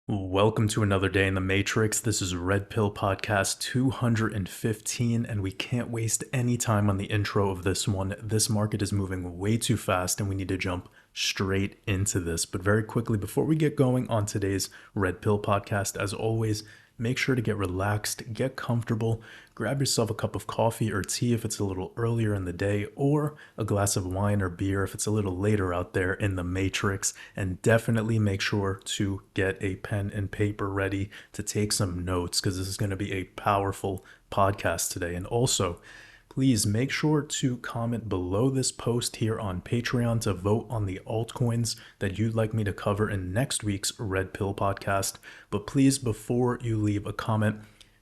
Welcome to another day in the Matrix. This is Red Pill Podcast 215, and we can't waste any time on the intro of this one. This market is moving way too fast, and we need to jump straight into this. But very quickly, before we get going on today's Red Pill Podcast, as always, make sure to get relaxed, get comfortable, grab yourself a cup of coffee or tea if it's a little earlier in the day, or a glass of wine or beer if it's a little later out there in the Matrix. And definitely make sure to get a pen and paper ready to take some notes because this is going to be a powerful podcast today. And also, please make sure to comment below this post here on Patreon to vote on the altcoins that you'd like me to cover in next week's Red Pill podcast. But please, before you leave a comment,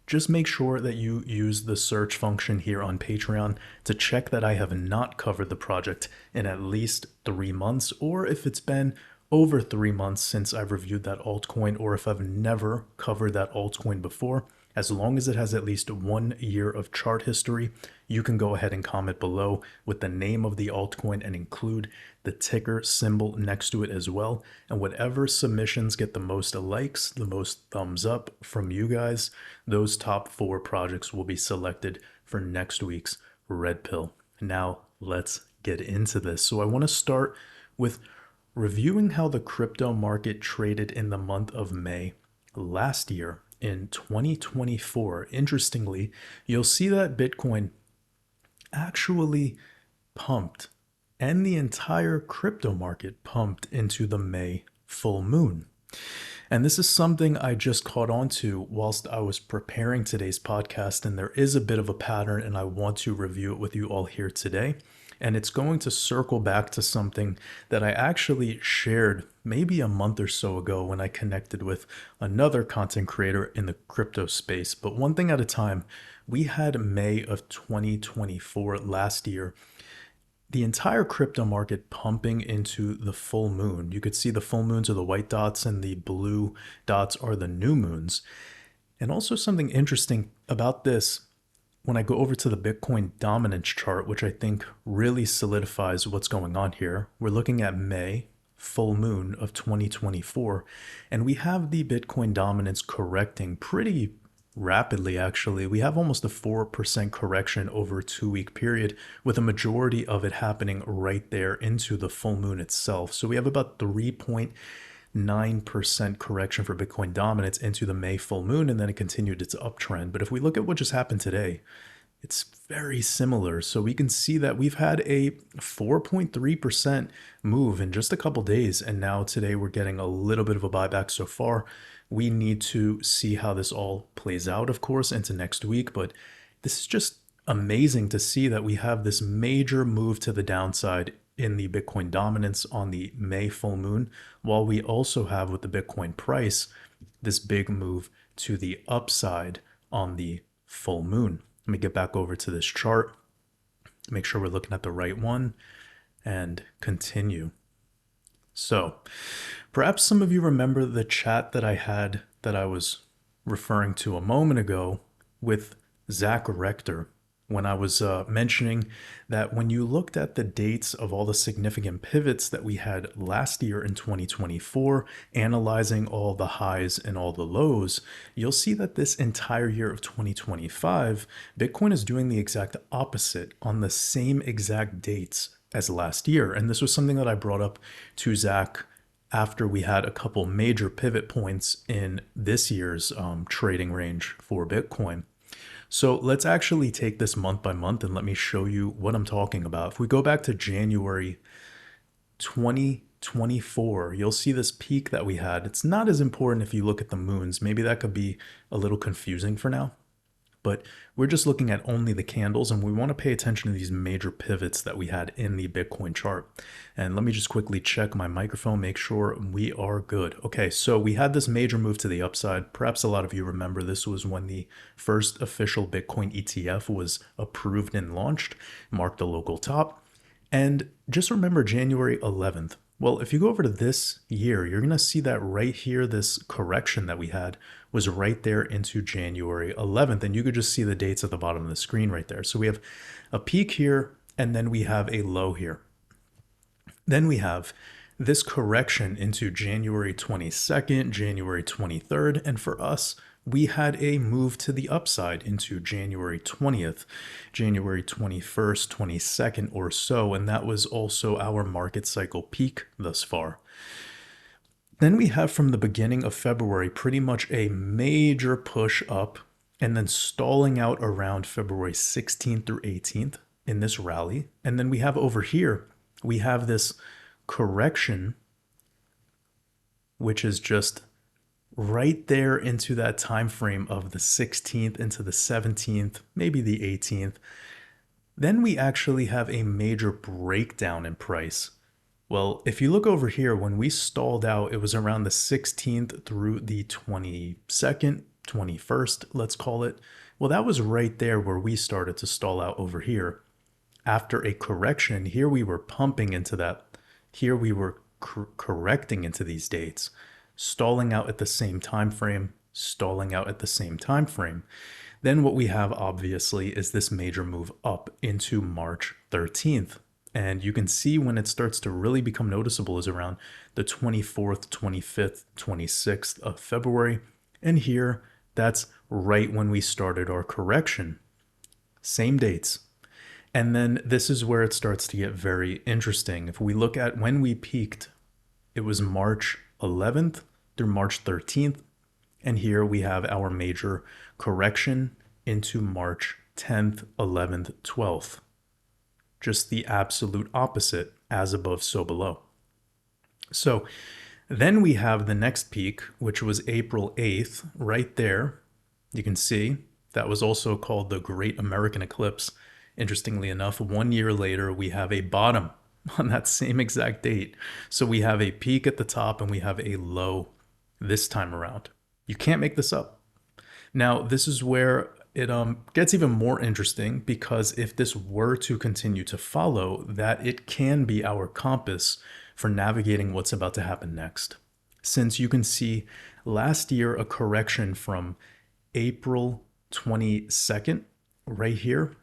just make sure that you use the search function here on Patreon to check that I have not covered the project in at least 3 months, or if it's been over 3 months since I've reviewed that altcoin, or if I've never covered that altcoin before. As long as it has at least 1 year of chart history, you can go ahead and comment below with the name of the altcoin and include the ticker symbol next to it as well. And whatever submissions get the most likes, the most thumbs up from you guys, those top 4 projects will be selected for next week's Red Pill. Now, let's get into this. So I want to start with reviewing how the crypto market traded in the month of May last year. In 2024, interestingly, you'll see that Bitcoin actually pumped and the entire crypto market pumped into the May full moon. And this is something I just caught on to whilst I was preparing today's podcast, and there is a bit of a pattern and I want to review it with you all here today. And it's going to circle back to something that I actually shared maybe a month or so ago when I connected with another content creator in the crypto space. But one thing at a time, we had May of 2024 last year, the entire crypto market pumping into the full moon. You could see the full moons are the white dots and the blue dots are the new moons. And also something interesting about this, when I go over to the Bitcoin dominance chart, which I think really solidifies what's going on here, we're looking at May, full moon of 2024, and we have the Bitcoin dominance correcting pretty rapidly, actually. We have almost a 4% correction over a 2-week period, with a majority of it happening right there into the full moon itself. So we have about 3.9% correction for Bitcoin dominance into the May full moon, and then it continued its uptrend. But if we look at what just happened today, it's very similar. So we can see that we've had a 4.3% move in just a couple days, and now today we're getting a little bit of a buyback so far. We need to see how this all plays out, of course, into next week, but this is just amazing to see that we have this major move to the downside in the Bitcoin dominance on the May full moon, while we also have with the Bitcoin price this big move to the upside on the full moon. Let me get back over to this chart, make sure we're looking at the right one, and continue. So perhaps some of you remember the chat that I had that I was referring to a moment ago with Zach Rector, when I was mentioning that when you looked at the dates of all the significant pivots that we had last year in 2024, analyzing all the highs and all the lows, you'll see that this entire year of 2025, Bitcoin is doing the exact opposite on the same exact dates as last year. And this was something that I brought up to Zach after we had a couple major pivot points in this year's trading range for Bitcoin. So let's actually take this month by month and let me show you what I'm talking about. If we go back to January 2024, you'll see this peak that we had. It's not as important if you look at the moons. Maybe that could be a little confusing for now, but we're just looking at only the candles, and we want to pay attention to these major pivots that we had in the Bitcoin chart. And let me just quickly check my microphone, make sure we are good. Okay, so we had this major move to the upside. Perhaps a lot of you remember this was when the first official Bitcoin ETF was approved and launched, marked the local top. And just remember January 11th. Well, if you go over to this year, you're going to see that right here, this correction that we had was right there into January 11th. And you could just see the dates at the bottom of the screen right there. So we have a peak here, and then we have a low here. Then we have this correction into January 22nd, January 23rd, and for us, we had a move to the upside into January 20th, January 21st, 22nd or so, and that was also our market cycle peak thus far. Then we have from the beginning of February pretty much a major push up and then stalling out around February 16th through 18th in this rally. And then we have over here, we have this correction, which is just right there into that time frame of the 16th into the 17th, maybe the 18th. Then we actually have a major breakdown in price. Well, if you look over here, when we stalled out, it was around the 16th through the 22nd, 21st, let's call it. Well, that was right there where we started to stall out over here. After a correction, here we were pumping into that. Here we were correcting into these dates, stalling out at the same time frame, stalling out at the same time frame. Then what we have obviously is this major move up into March 13th. And you can see when it starts to really become noticeable is around the 24th, 25th, 26th of February. And here, that's right when we started our correction. Same dates. And then this is where it starts to get very interesting. If we look at when we peaked, it was March 11th through March 13th. And here we have our major correction into March 10th, 11th, 12th. Just the absolute opposite, as above, so below. So then we have the next peak, which was April 8th, right there. You can see that was also called the Great American Eclipse. Interestingly enough, 1 year later, we have a bottom on that same exact date. So we have a peak at the top and we have a low this time around. You can't make this up. Now, this is where it gets even more interesting, because if this were to continue to follow, that it can be our compass for navigating what's about to happen next. Since you can see last year a correction from April 22nd right here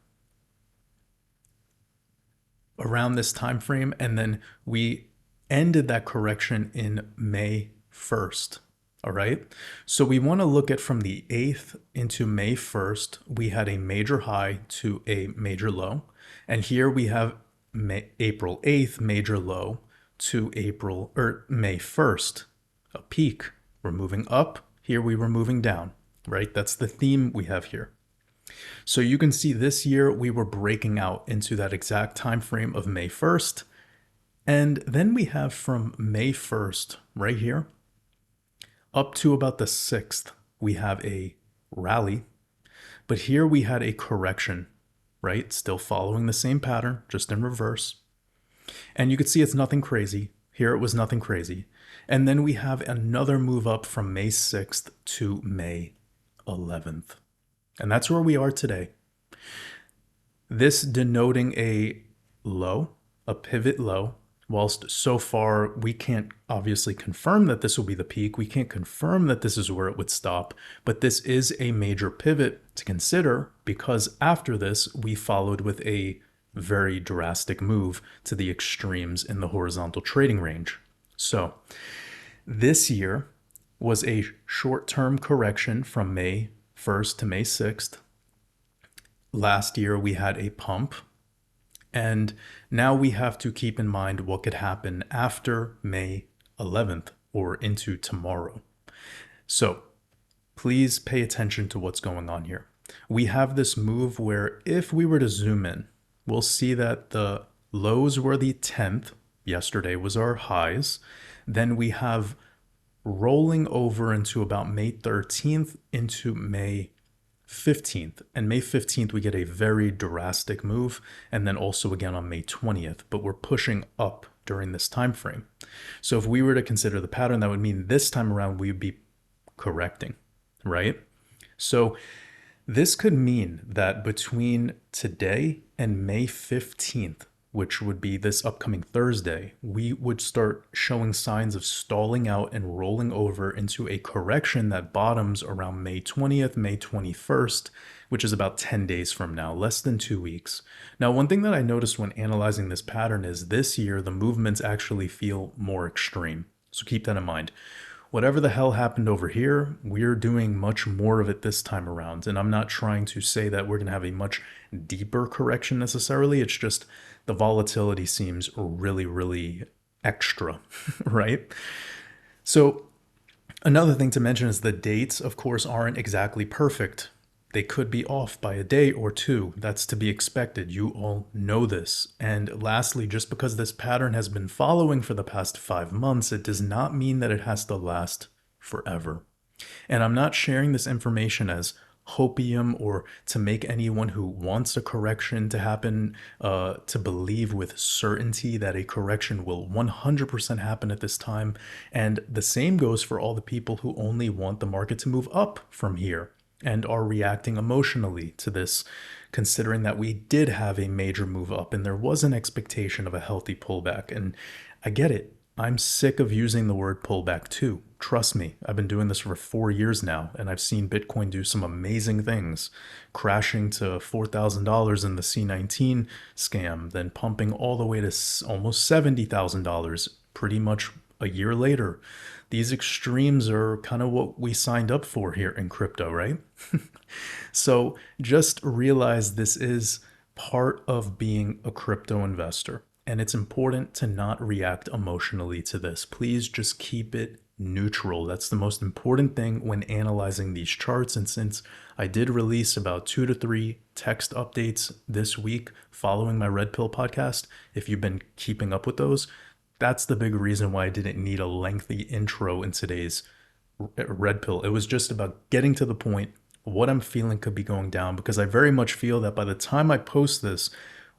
around this time frame, and then we ended that correction in May 1st. All right, so we want to look at from the 8th into May 1st, we had a major high to a major low. And here we have April 8th, major low to May 1st, a peak. We're moving up. Here we were moving down, right? That's the theme we have here. So you can see this year we were breaking out into that exact time frame of May 1st. And then we have from May 1st right here, up to about the 6th, we have a rally, but here we had a correction, right? Still following the same pattern, just in reverse. And you could see it's nothing crazy. Here it was nothing crazy. And then we have another move up from May 6th to May 11th. And that's where we are today. This denoting a low, a pivot low. Whilst so far we can't obviously confirm that this will be the peak, we can't confirm that this is where it would stop, but this is a major pivot to consider, because after this we followed with a very drastic move to the extremes in the horizontal trading range. So this year was a short-term correction from May 1st to May 6th. Last year we had a pump. And now we have to keep in mind what could happen after May 11th or into tomorrow. So please pay attention to what's going on here. We have this move where if we were to zoom in, we'll see that the lows were the 10th. Yesterday was our highs. Then we have rolling over into about May 13th into May 15th. And May 15th, we get a very drastic move. And then also again on May 20th, but we're pushing up during this time frame. So if we were to consider the pattern, that would mean this time around we would be correcting, right? So this could mean that between today and May 15th, which would be this upcoming Thursday, we would start showing signs of stalling out and rolling over into a correction that bottoms around May 20th, May 21st, which is about 10 days from now, less than 2 weeks. Now, one thing that I noticed when analyzing this pattern is this year, the movements actually feel more extreme. So keep that in mind. Whatever the hell happened over here, we're doing much more of it this time around. And I'm not trying to say that we're going to have a much deeper correction necessarily. It's just the volatility seems really, really extra, right? So another thing to mention is the dates, of course, aren't exactly perfect. They could be off by a day or two. That's to be expected. You all know this. And lastly, just because this pattern has been following for the past 5 months, it does not mean that it has to last forever. And I'm not sharing this information as hopium or to make anyone who wants a correction to happen to believe with certainty that a correction will 100% happen at this time. And the same goes for all the people who only want the market to move up from here and are reacting emotionally to this, considering that we did have a major move up and there was an expectation of a healthy pullback. And I get it. I'm sick of using the word pullback too. Trust me, I've been doing this for 4 years now, and I've seen Bitcoin do some amazing things, crashing to $4,000 in the C19 scam, then pumping all the way to almost $70,000 pretty much a year later. These extremes are kind of what we signed up for here in crypto, right? So just realize this is part of being a crypto investor. And it's important to not react emotionally to this. Please just keep it neutral. That's the most important thing when analyzing these charts. And since I did release about 2 to 3 text updates this week following my Red Pill podcast, if you've been keeping up with those, that's the big reason why I didn't need a lengthy intro in today's Red Pill. It was just about getting to the point, what I'm feeling could be going down, because I very much feel that by the time I post this,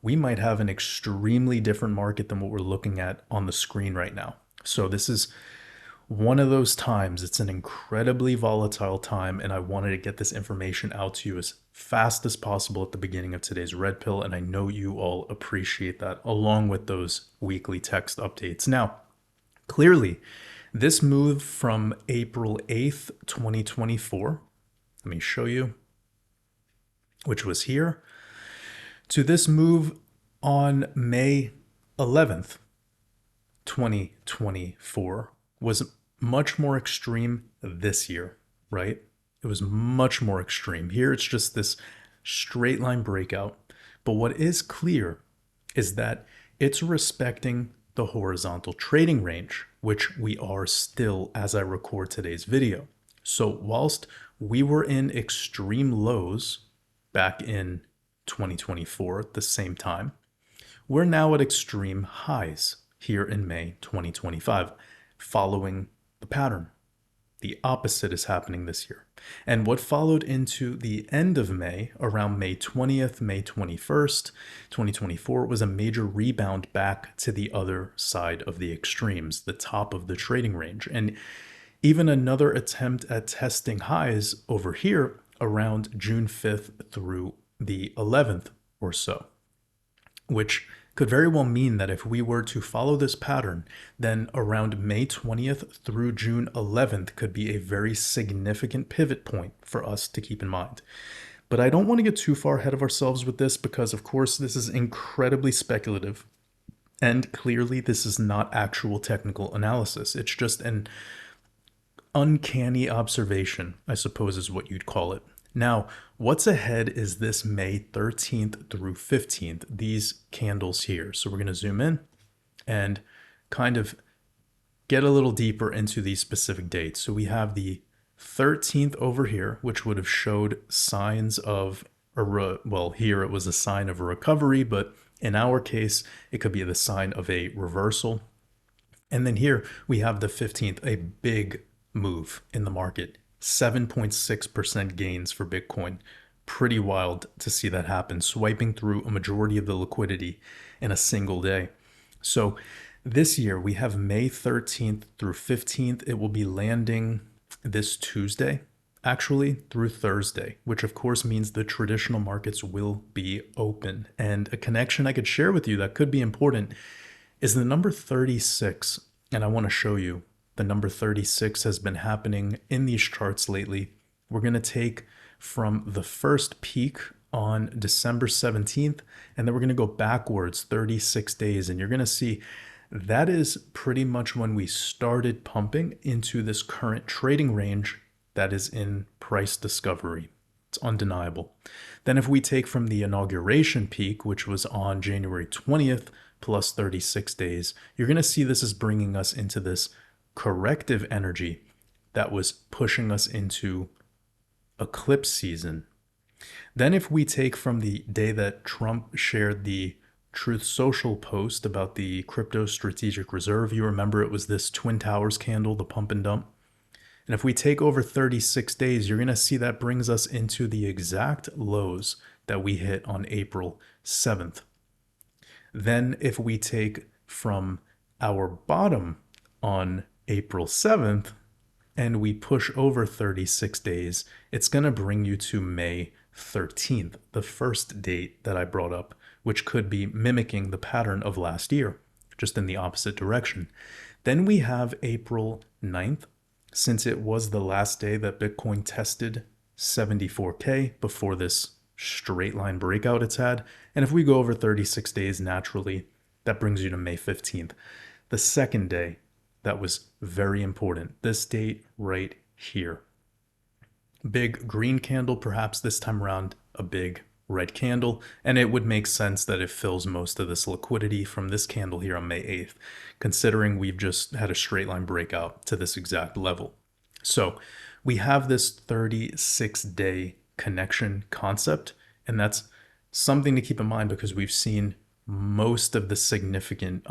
we might have an extremely different market than what we're looking at on the screen right now. So this is one of those times. It's an incredibly volatile time, and I wanted to get this information out to you as fast as possible at the beginning of today's Red Pill, and I know you all appreciate that, along with those weekly text updates. Now, clearly, this move from April 8th, 2024, let me show you, which was here, to this move on May 11th, 2024, was much more extreme this year, right? It was much more extreme. Here it's just this straight line breakout. But what is clear is that it's respecting the horizontal trading range, which we are still as I record today's video. So whilst we were in extreme lows back in 2024 at the same time, we're now at extreme highs here in May 2025, following the pattern. The opposite is happening this year. And what followed into the end of May, around May 20th, May 21st, 2024, was a major rebound back to the other side of the extremes, the top of the trading range. And even another attempt at testing highs over here around June 5th through the 11th or so, which could very well mean that if we were to follow this pattern, then around May 20th through June 11th could be a very significant pivot point for us to keep in mind. But I don't want to get too far ahead of ourselves with this because, of course, this is incredibly speculative. And clearly, this is not actual technical analysis. It's just an uncanny observation, I suppose is what you'd call it. Now, what's ahead is this May 13th through 15th, these candles here. So we're going to zoom in and kind of get a little deeper into these specific dates. So we have the 13th over here, which would have showed signs of, well, here it was a sign of a recovery, but in our case, it could be the sign of a reversal. And then here we have the 15th, a big move in the market. 7.6% gains for Bitcoin. Pretty wild to see that happen, swiping through a majority of the liquidity in a single day. So this year we have May 13th through 15th. It will be landing this Tuesday actually through Thursday, which of course means the traditional markets will be open. And a connection I could share with you that could be important is the number 36. And I want to show you the number 36 has been happening in these charts lately. We're going to take from the first peak on December 17th, and then we're going to go backwards 36 days. And you're going to see that is pretty much when we started pumping into this current trading range that is in price discovery. It's undeniable. Then if we take from the inauguration peak, which was on January 20th, plus 36 days, you're going to see this is bringing us into this corrective energy that was pushing us into eclipse season. Then if we take from the day that Trump shared the Truth Social post about the crypto strategic reserve, you remember it was this Twin Towers candle, the pump and dump. And if we take over 36 days, you're going to see that brings us into the exact lows that we hit on April 7th. Then if we take from our bottom on April 7th and we push over 36 days, it's going to bring you to May 13th, the first date that I brought up, which could be mimicking the pattern of last year, just in the opposite direction. Then we have April 9th, since it was the last day that Bitcoin tested 74K before this straight line breakout it's had. And if we go over 36 days naturally, that brings you to May 15th. The second day, that was very important. This date right here. Big green candle, perhaps this time around a big red candle, and it would make sense that it fills most of this liquidity from this candle here on May 8th, considering we've just had a straight line breakout to this exact level. So we have this 36-day connection concept, and that's something to keep in mind because we've seen most of the significant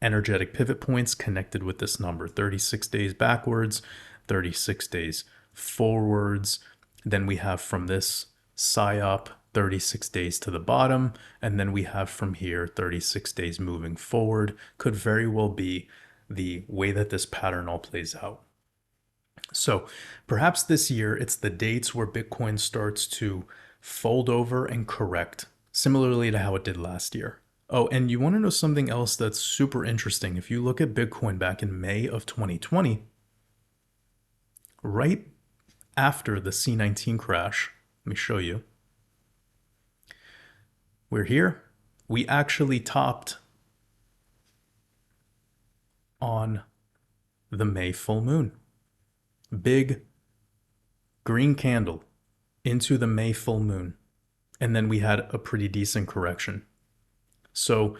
energetic pivot points connected with this number: 36 days backwards, 36 days forwards. Then we have from this PSYOP 36 days to the bottom, and then we have from here 36 days moving forward. Could very well be the way that this pattern all plays out. So perhaps this year it's the dates where Bitcoin starts to fold over and correct, similarly to how it did last year. Oh, and you want to know something else that's super interesting? If you look at Bitcoin back in May of 2020, right after the C19 crash, let me show you. We're here. We actually topped on the May full moon. Big green candle into the May full moon. And then we had a pretty decent correction. So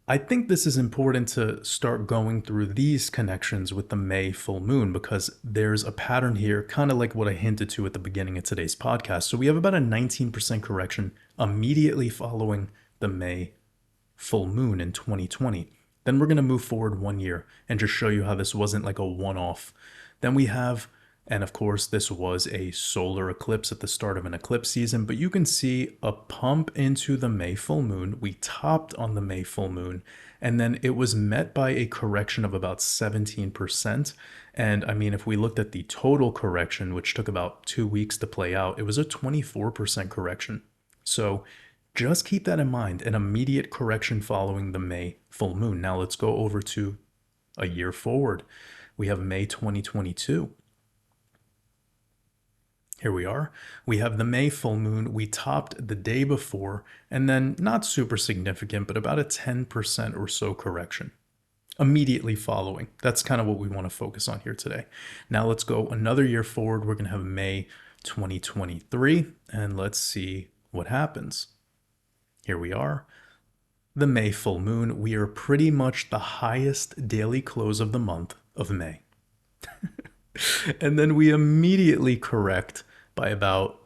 I think this is important to start going through these connections with the May full moon because there's a pattern here, kind of like what I hinted to at the beginning of today's podcast. So we have about a 19% correction immediately following the May full moon in 2020. Then we're going to move forward 1 year and just show you how this wasn't like a one-off. Then we have, and of course, this was a solar eclipse at the start of an eclipse season, but you can see a pump into the May full moon. We topped on the May full moon, and then it was met by a correction of about 17%. And I mean, if we looked at the total correction, which took about 2 weeks to play out, it was a 24% correction. So just keep that in mind, an immediate correction following the May full moon. Now let's go over to a year forward. We have May 2022. Here we are. We have the May full moon. We topped the day before, and then not super significant, but about a 10% or so correction immediately following. That's kind of what we want to focus on here today. Now let's go another year forward. We're going to have May 2023, and let's see what happens. Here we are. The May full moon. We are pretty much the highest daily close of the month of May. And then we immediately correct by about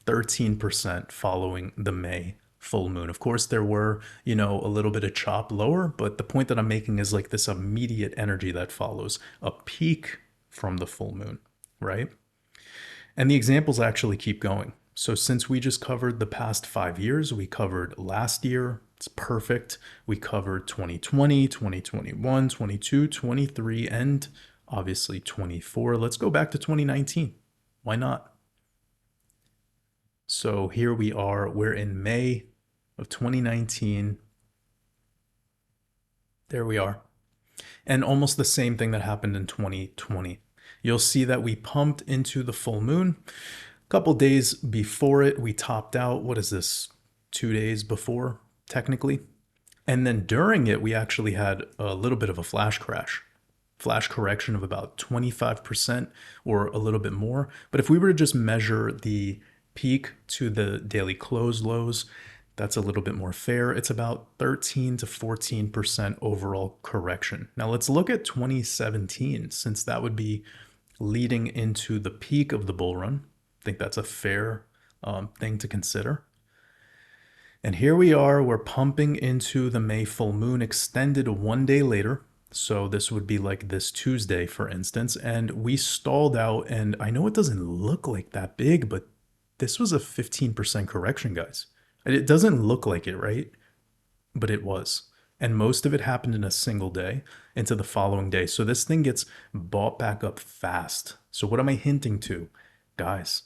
13% following the May full moon. Of course, there were, a little bit of chop lower, but the point that I'm making is like this immediate energy that follows a peak from the full moon, right? And the examples actually keep going. So since we just covered the past 5 years, we covered last year, it's perfect. We covered 2020, 2021, 22, 23, and obviously 24. Let's go back to 2019. Why not? So here we are. We're in May of 2019. There we are. And almost the same thing that happened in 2020. You'll see that we pumped into the full moon. A couple days before it, we topped out. What is this? 2 days before, technically. And then during it, we actually had a little bit of a flash correction of about 25% or a little bit more. But if we were to just measure the peak to the daily close lows, that's a little bit more fair. It's about 13 to 14% overall correction. Now let's look at 2017, since that would be leading into the peak of the bull run. I think that's a fair thing to consider. And here we are, we're pumping into the May full moon, extended 1 day later. So this would be like this Tuesday, for instance, and we stalled out. And I know it doesn't look like that big, but this was a 15% correction, guys. It doesn't look like it, right? But it was. And most of it happened in a single day into the following day. So this thing gets bought back up fast. So what am I hinting to? Guys,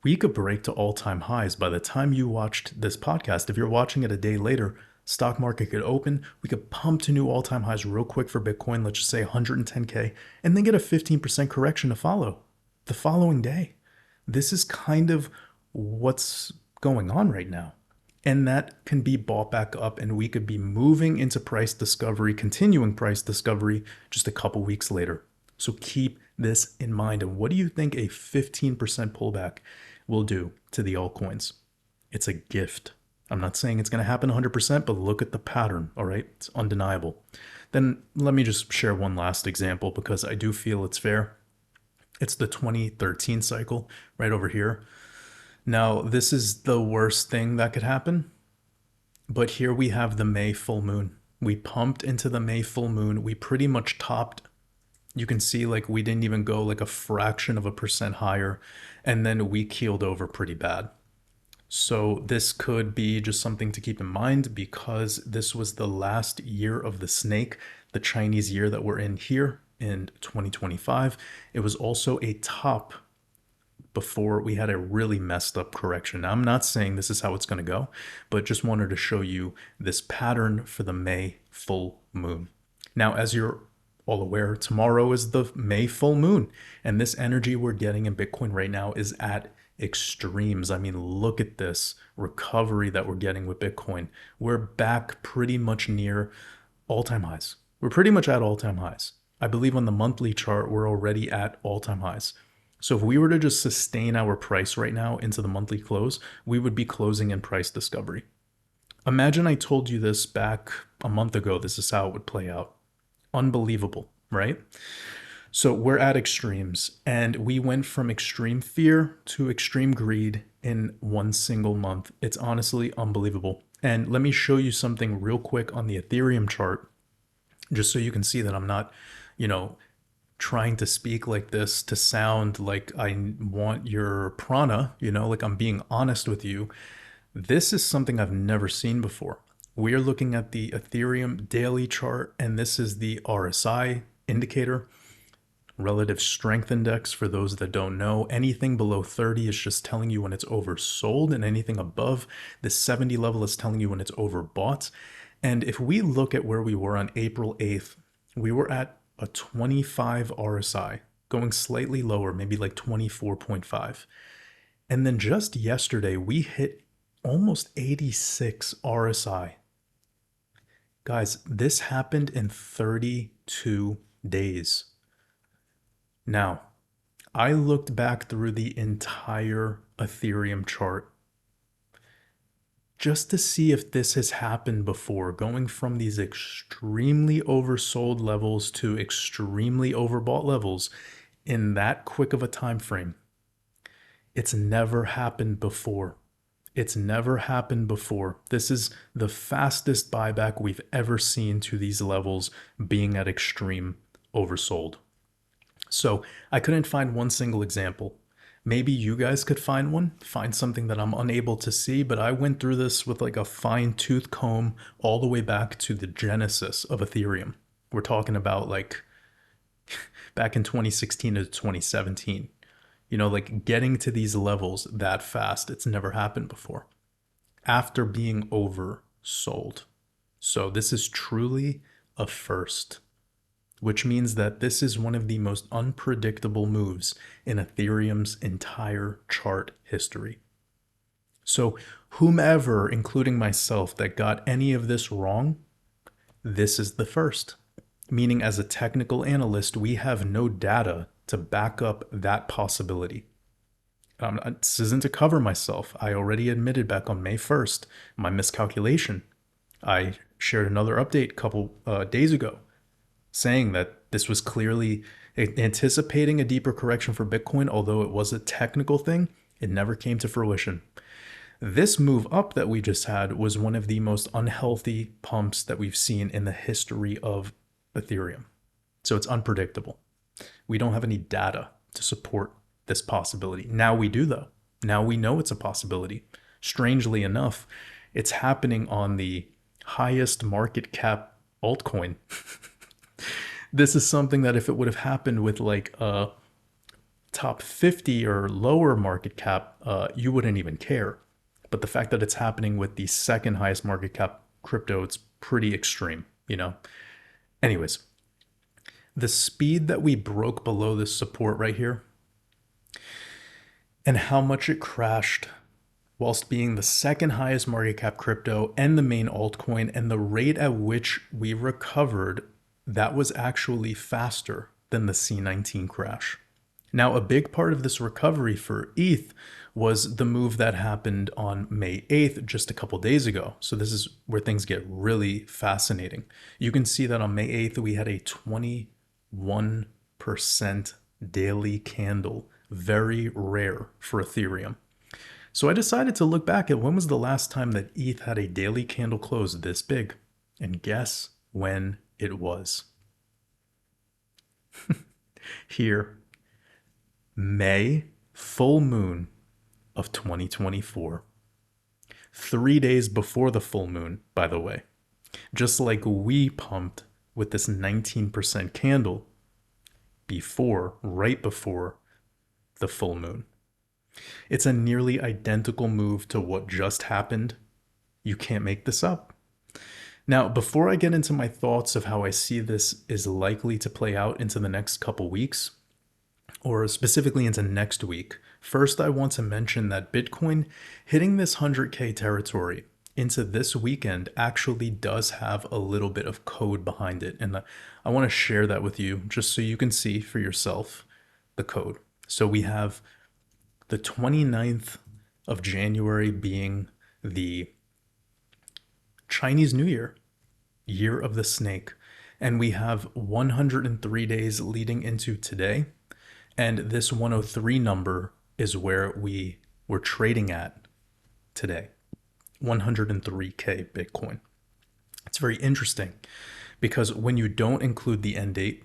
we could break to all-time highs by the time you watched this podcast. If you're watching it a day later, stock market could open. We could pump to new all-time highs real quick for Bitcoin, let's just say 110K, and then get a 15% correction to follow the following day. This is kind of what's going on right now. And that can be bought back up, and we could be moving into price discovery, continuing price discovery just a couple weeks later. So keep this in mind. And what do you think a 15% pullback will do to the altcoins? It's a gift. I'm not saying it's going to happen 100%, but look at the pattern, all right? It's undeniable. Then let me just share one last example because I do feel it's fair. It's the 2013 cycle right over here. Now, this is the worst thing that could happen, but here we have the May full moon. We pumped into the May full moon. We pretty much topped. You can see like we didn't even go like a fraction of a percent higher, and then we keeled over pretty bad. So this could be just something to keep in mind because this was the last year of the snake, the Chinese year that we're in here in 2025. It was also a top before we had a really messed up correction. Now, I'm not saying this is how it's going to go, but just wanted to show you this pattern for the May full moon. Now, as you're all aware, tomorrow is the May full moon, and this energy we're getting in Bitcoin right now is at extremes. I mean, look at this recovery that we're getting with Bitcoin. We're back pretty much near all-time highs. We're pretty much at all-time highs. I believe on the monthly chart, we're already at all-time highs. So if we were to just sustain our price right now into the monthly close, we would be closing in price discovery. Imagine I told you this back a month ago. This is how it would play out. Unbelievable, right? So we're at extremes, and we went from extreme fear to extreme greed in one single month. It's honestly unbelievable. And let me show you something real quick on the Ethereum chart, just so you can see that I'm not, trying to speak like this to sound like I want your prana, like I'm being honest with you. This is something I've never seen before. We are looking at the Ethereum daily chart, and this is the RSI indicator, relative strength index. For those that don't know, anything below 30 is just telling you when it's oversold, and anything above the 70 level is telling you when it's overbought. And if we look at where we were on April 8th, we were at a 25 RSI, going slightly lower, maybe like 24.5. And then just yesterday, we hit almost 86 RSI. Guys, this happened in 32 days. Now, I looked back through the entire Ethereum chart just to see if this has happened before, going from these extremely oversold levels to extremely overbought levels in that quick of a time frame. It's never happened before. It's never happened before. This is the fastest buyback we've ever seen to these levels, being at extreme oversold. So I couldn't find one single example. Maybe you guys could find something that I'm unable to see, but I went through this with like a fine-tooth comb all the way back to the genesis of Ethereum. We're talking about like back in 2016 to 2017. Like getting to these levels that fast, it's never happened before after being oversold. So this is truly a first, which means that this is one of the most unpredictable moves in Ethereum's entire chart history. So whomever, including myself, that got any of this wrong, this is the first. Meaning, as a technical analyst, we have no data to back up that possibility. This isn't to cover myself. I already admitted back on May 1st my miscalculation. I shared another update a couple days ago saying that this was clearly anticipating a deeper correction for Bitcoin, although it was a technical thing. It never came to fruition. This move up that we just had was one of the most unhealthy pumps that we've seen in the history of Ethereum. So it's unpredictable. We don't have any data to support this possibility. Now we do, though. Now we know it's a possibility. Strangely enough, it's happening on the highest market cap altcoin. This is something that if it would have happened with like a top 50 or lower market cap, you wouldn't even care. But the fact that it's happening with the second highest market cap crypto, it's pretty extreme, Anyways, the speed that we broke below this support right here and how much it crashed whilst being the second highest market cap crypto and the main altcoin, and the rate at which we recovered, that was actually faster than the C19 crash. Now, a big part of this recovery for ETH was the move that happened on May 8th, just a couple days ago. So this is where things get really fascinating. You can see that on May 8th, we had a 21% daily candle, very rare for Ethereum. So I decided to look back at when was the last time that ETH had a daily candle close this big. And guess when it was? Here. May, full moon of 2024. 3 days before the full moon, by the way. Just like we pumped with this 19% candle right before the full moon. It's a nearly identical move to what just happened. You can't make this up. Now, before I get into my thoughts of how I see this is likely to play out into the next couple weeks, or specifically into next week, first I want to mention that Bitcoin hitting this 100K territory into this weekend actually does have a little bit of code behind it. And I want to share that with you just so you can see for yourself the code. So we have the 29th of January being the Chinese New Year, Year of the Snake. And we have 103 days leading into today. And this 103 number is where we were trading at today, 103K Bitcoin. It's very interesting because when you don't include the end date,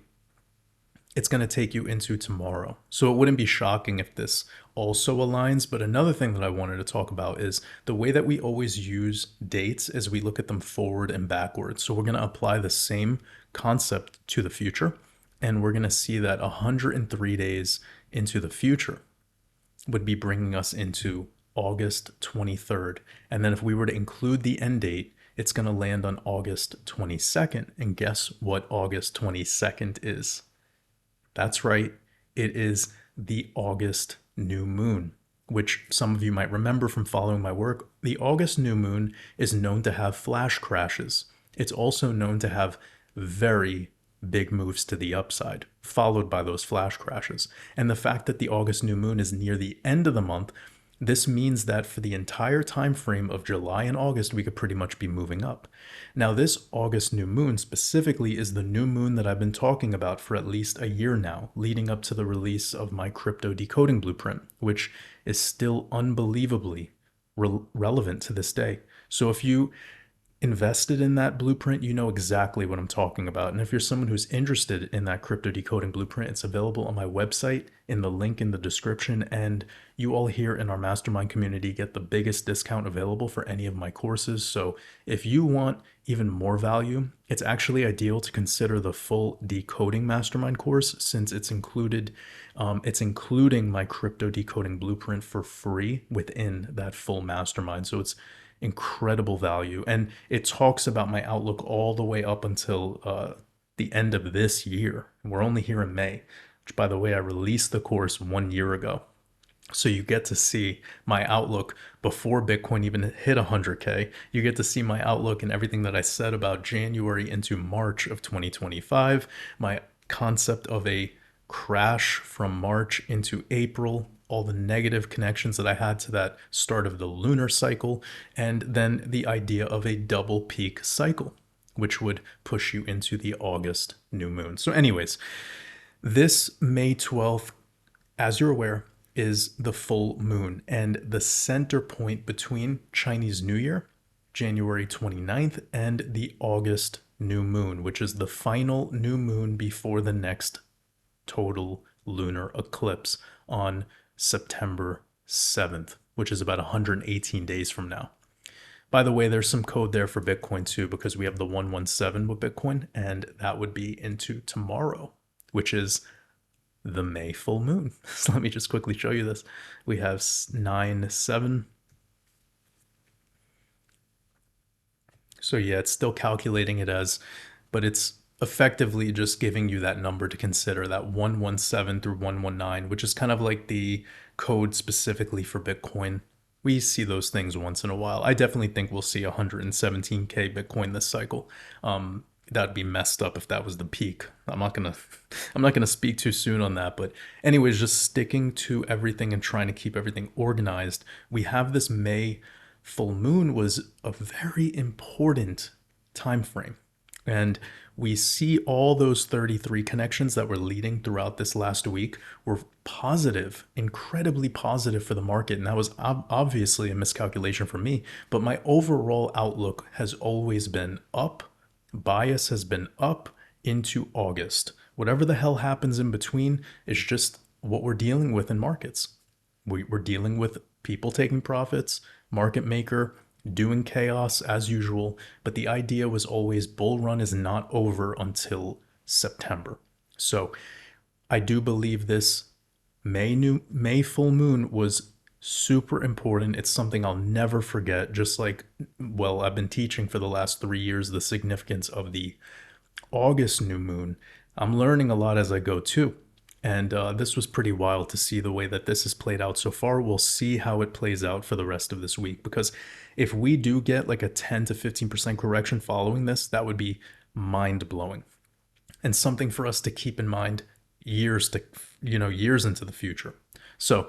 it's going to take you into tomorrow. So it wouldn't be shocking if this also aligns. But another thing that I wanted to talk about is the way that we always use dates as we look at them forward and backwards. So we're going to apply the same concept to the future. And we're going to see that 103 days into the future would be bringing us into August 23rd. And then if we were to include the end date, it's going to land on August 22nd. And guess what August 22nd is? That's right. It is the August new moon, which some of you might remember from following my work. The August new moon is known to have flash crashes. It's also known to have very big moves to the upside, followed by those flash crashes. And the fact that the August new moon is near the end of the month, this means that for the entire time frame of July and August, we could pretty much be moving up. Now, this August new moon specifically is the new moon that I've been talking about for at least a year now, leading up to the release of my crypto decoding blueprint, which is still unbelievably relevant to this day. So if you invested in that blueprint, you know exactly what I'm talking about. And if you're someone who's interested in that crypto decoding blueprint, it's available on my website in the link in the description. And you all here in our mastermind community get the biggest discount available for any of my courses. So if you want even more value, it's actually ideal to consider the full decoding mastermind course, since it's included. It's including my crypto decoding blueprint for free within that full mastermind. So it's incredible value. And it talks about my outlook all the way up until the end of this year. We're only here in May, which, by the way, I released the course 1 year ago. So you get to see my outlook before Bitcoin even hit 100K. You get to see my outlook and everything that I said about January into March of 2025, my concept of a crash from March into April, all the negative connections that I had to that start of the lunar cycle, and then the idea of a double peak cycle, which would push you into the August new moon. So anyways, this May 12th, as you're aware, is the full moon and the center point between Chinese New Year, January 29th, and the August new moon, which is the final new moon before the next total lunar eclipse on September 7th, which is about 118 days from now. By the way, there's some code there for Bitcoin too, because we have the 117 with Bitcoin, and that would be into tomorrow, which is the May full moon. So let me just quickly show you this. We have 9-7. So yeah, it's still calculating it as, but it's effectively just giving you that number to consider, that 117 through 119, which is kind of like the code specifically for Bitcoin. We see those things once in a while. I definitely think we'll see 117K Bitcoin this cycle. That'd be messed up if that was the peak. I'm not gonna speak too soon on that, but anyways, just sticking to everything and trying to keep everything organized. We have this May full moon was a very important time frame, and we see all those 33 connections that were leading throughout this last week were positive, incredibly positive for the market. And that was obviously a miscalculation for me, but my overall outlook has always been up. Bias has been up into August. Whatever the hell happens in between is just what we're dealing with in markets. We're dealing with people taking profits, market maker doing chaos as usual, but the idea was always bull run is not over until September. So I do believe this May full moon was super important. It's something I'll never forget. Just like, well, I've been teaching for the last 3 years the significance of the August new moon. I'm learning a lot as I go too. And this was pretty wild to see the way that this has played out so far. We'll see how it plays out for the rest of this week, because if we do get like a 10 to 15% correction following this, that would be mind blowing and something for us to keep in mind years into the future. So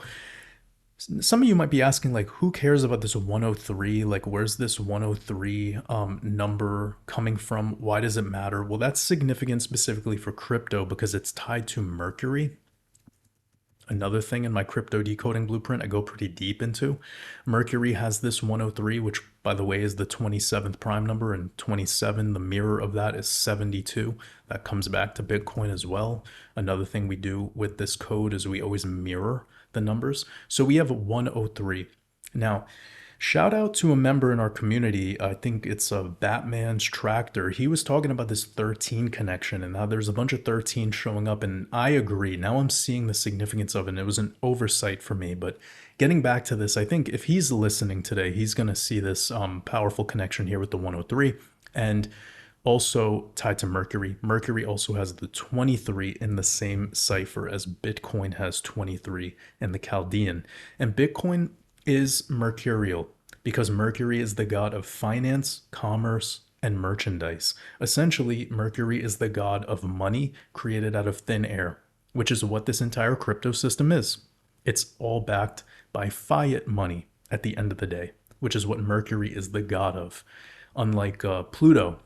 some of you might be asking, like, who cares about this 103? Like, where's this 103 number coming from? Why does it matter? Well, that's significant specifically for crypto because it's tied to Mercury. Another thing in my crypto decoding blueprint I go pretty deep into. Mercury has this 103, which, by the way, is the 27th prime number, and 27, the mirror of that, is 72. That comes back to Bitcoin as well. Another thing we do with this code is we always mirror the numbers. So we have 103. Now, shout out to a member in our community. I think it's a Batman's Tractor. He was talking about this 13 connection and how there's a bunch of 13 showing up. And I agree. Now I'm seeing the significance of it. And it was an oversight for me. But getting back to this, I think if he's listening today, he's going to see this powerful connection here with the 103. And also tied to Mercury. Mercury also has the 23 in the same cipher as Bitcoin has 23 in the Chaldean. And Bitcoin is mercurial because Mercury is the god of finance, commerce, and merchandise. Essentially, Mercury is the god of money created out of thin air, which is what this entire crypto system is. It's all backed by fiat money at the end of the day, which is what Mercury is the god of. Unlike Pluto,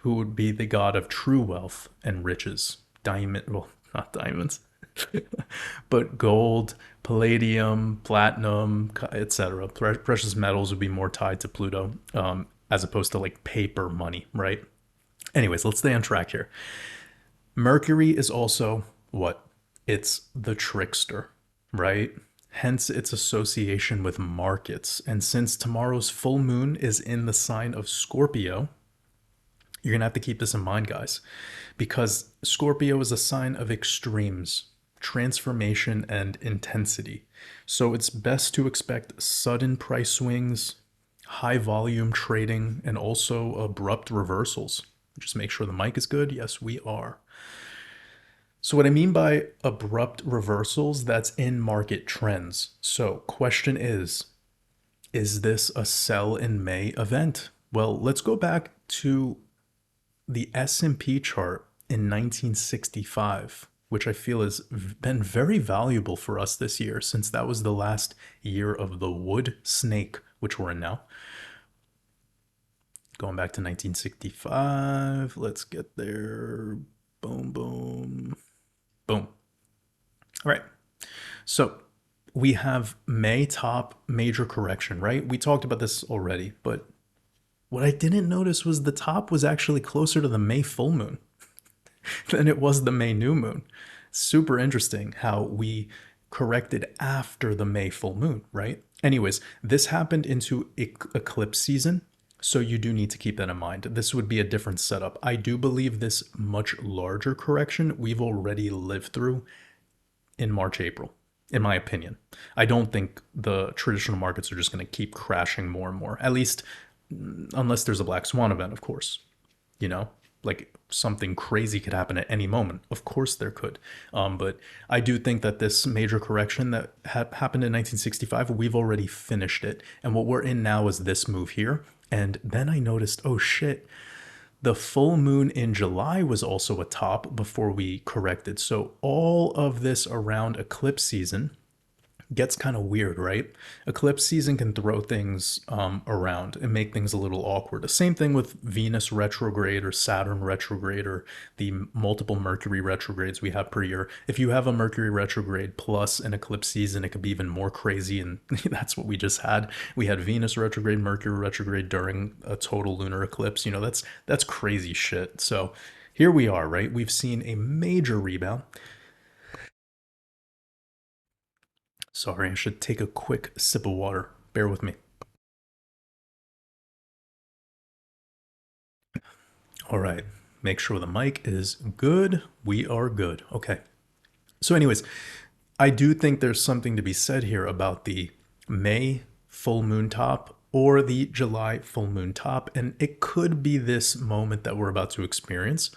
who would be the god of true wealth and riches. Not diamonds, but gold, palladium, platinum, etc. Precious metals would be more tied to Pluto. as opposed to like paper money, right? Anyways, let's stay on track here. Mercury is also what? It's the trickster, right? Hence its association with markets. And since tomorrow's full moon is in the sign of Scorpio, you're going to have to keep this in mind, guys, because Scorpio is a sign of extremes, transformation, and intensity. So it's best to expect sudden price swings, high volume trading, and also abrupt reversals. Just make sure the mic is good. Yes, we are. So what I mean by abrupt reversals, that's in market trends. So question is this a sell in May event? Well, let's go back to the S&P chart in 1965, which I feel has been very valuable for us this year, since that was the last year of the wood snake, which we're in now. Going back to 1965, let's get there. Boom, boom, boom. All right. So we have May top major correction, right? We talked about this already, but what I didn't notice was the top was actually closer to the May full moon than it was the May new moon. Super interesting how we corrected after the May full moon, right? Anyways, this happened into eclipse season, so you do need to keep that in mind. This would be a different setup. I do believe this much larger correction we've already lived through in March, April, in my opinion. I don't think the traditional markets are just going to keep crashing more and more, at least unless there's a black swan event, of course. You know, like something crazy could happen at any moment. Of course there could. But I do think that this major correction that happened in 1965, we've already finished it. And what we're in now is this move here. And then I noticed, oh shit, the full moon in July was also a top before we corrected. So all of this around eclipse season gets kind of weird, right? Eclipse season can throw things around and make things a little awkward. The same thing with Venus retrograde or Saturn retrograde or the multiple Mercury retrogrades we have per year. If you have a Mercury retrograde plus an eclipse season, it could be even more crazy. And that's what we just had. We had Venus retrograde, Mercury retrograde during a total lunar eclipse. You know, that's crazy shit. So here we are, right? We've seen a major rebound. Sorry, I should take a quick sip of water. Bear with me. All right, make sure the mic is good. We are good. Okay. So, anyways, I do think there's something to be said here about the May full moon top or the July full moon top. And it could be this moment that we're about to experience.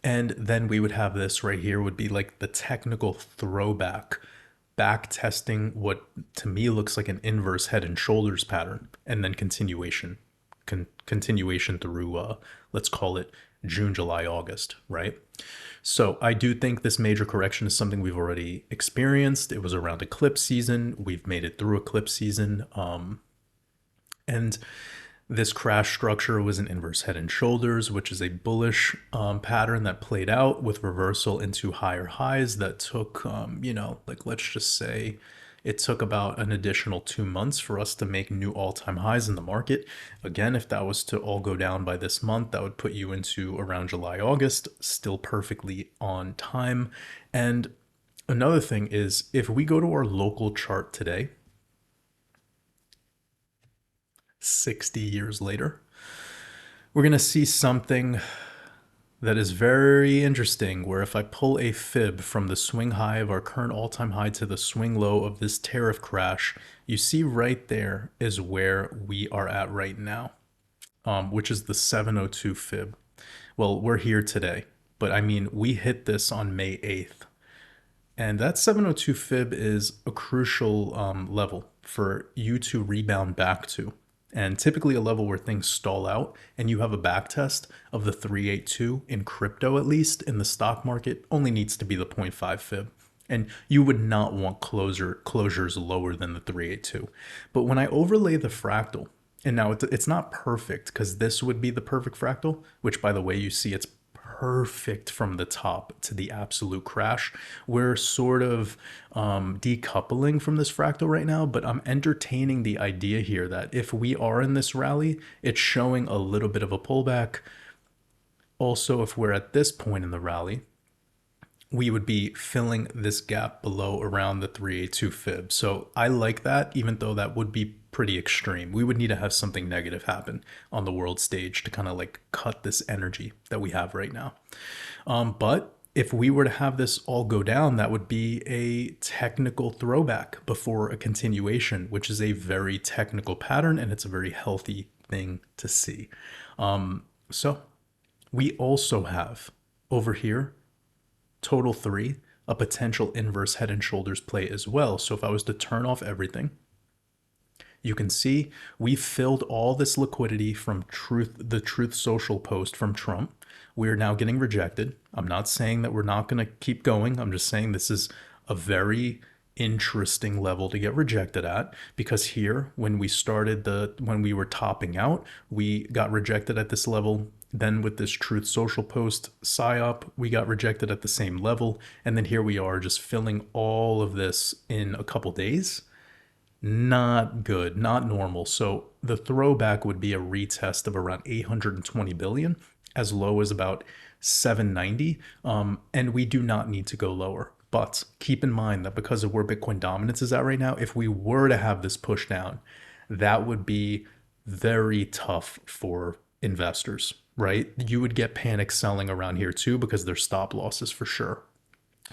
And then we would have this right here, would be like the technical throwback, back testing what to me looks like an inverse head and shoulders pattern, and then continuation through let's call it June, July, August, right? So I do think this major correction is something we've already experienced. It was around eclipse season. We've made it through eclipse season, and this crash structure was an inverse head and shoulders, which is a bullish pattern that played out with reversal into higher highs that took, like let's just say it took about an additional 2 months for us to make new all-time highs in the market. Again, if that was to all go down by this month, that would put you into around July, August, still perfectly on time. And another thing is, if we go to our local chart today, 60 years later, we're going to see something that is very interesting, where if I pull a fib from the swing high of our current all-time high to the swing low of this tariff crash, you see right there is where we are at right now, which is the 702 fib. Well, we're here today, but I mean, we hit this on May 8th. And that 702 fib is a crucial level for you to rebound back to. And typically a level where things stall out and you have a back test of the 382 in crypto, at least in the stock market, only needs to be the 0.5 fib. And you would not want closures lower than the 382. But when I overlay the fractal, and now it's not perfect because this would be the perfect fractal, which by the way, you see it's perfect from the top to the absolute crash. We're sort of decoupling from this fractal right now, but I'm entertaining the idea here that if we are in this rally, it's showing a little bit of a pullback. Also, if we're at this point in the rally, we would be filling this gap below around the 382 fib. So I like that, even though that would be pretty extreme. We would need to have something negative happen on the world stage to kind of like cut this energy that we have right now. But if we were to have this all go down, that would be a technical throwback before a continuation, which is a very technical pattern, and it's a very healthy thing to see. So we also have over here, total 3, a potential inverse head and shoulders play as well. So if I was to turn off everything, you can see we filled all this liquidity from the Truth Social post from Trump. We're now getting rejected. I'm not saying that we're not going to keep going. I'm just saying this is a very interesting level to get rejected at, because here when we were topping out, we got rejected at this level. Then with this Truth Social post psyop, we got rejected at the same level, and then here we are just filling all of this in a couple days. Not good, not normal. So the throwback would be a retest of around 820 billion, as low as about 790, and we do not need to go lower. But keep in mind that because of where Bitcoin dominance is at right now, if we were to have this push down, that would be very tough for investors, right? You would get panic selling around here too, because there's stop losses for sure.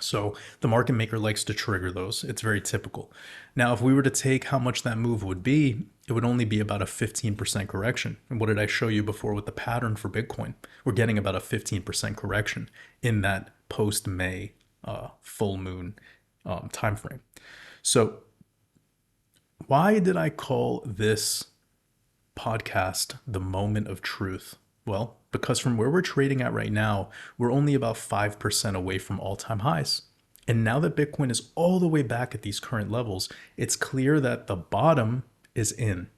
So the market maker likes to trigger those. It's very typical. Now, if we were to take how much that move would be, it would only be about a 15% correction. And what did I show you before with the pattern for Bitcoin? We're getting about a 15% correction in that post-May full moon time frame. So why did I call this podcast the moment of truth? Well, because from where we're trading at right now, we're only about 5% away from all-time highs. And now that Bitcoin is all the way back at these current levels, it's clear that the bottom is in.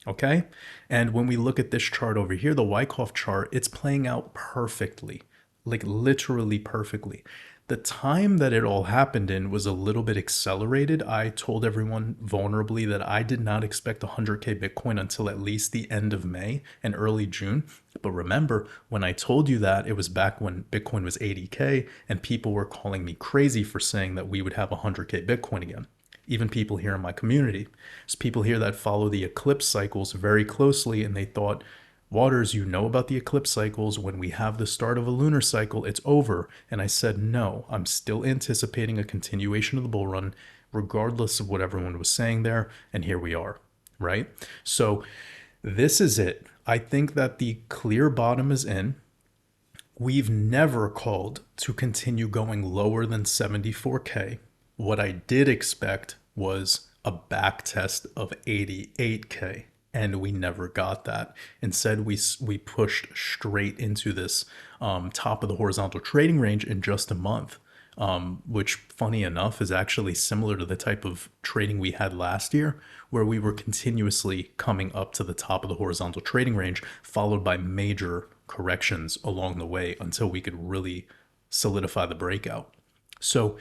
Okay? And when we look at this chart over here, the Wyckoff chart, it's playing out perfectly, like literally perfectly. The time that it all happened in was a little bit accelerated. I told everyone vulnerably that I did not expect 100K Bitcoin until at least the end of May and early June. But remember, when I told you that, it was back when Bitcoin was 80K and people were calling me crazy for saying that we would have 100K Bitcoin again. Even people here in my community. There's people here that follow the eclipse cycles very closely, and they thought, Waters, you know about the eclipse cycles. When we have the start of a lunar cycle, it's over. And I said, no, I'm still anticipating a continuation of the bull run, regardless of what everyone was saying there. And here we are, right? So this is it. I think that the clear bottom is in. We've never called to continue going lower than 74K. What I did expect was a back test of 88K. And we never got that. Instead, we pushed straight into this top of the horizontal trading range in just a month, which, funny enough, is actually similar to the type of trading we had last year, where we were continuously coming up to the top of the horizontal trading range, followed by major corrections along the way until we could really solidify the breakout. So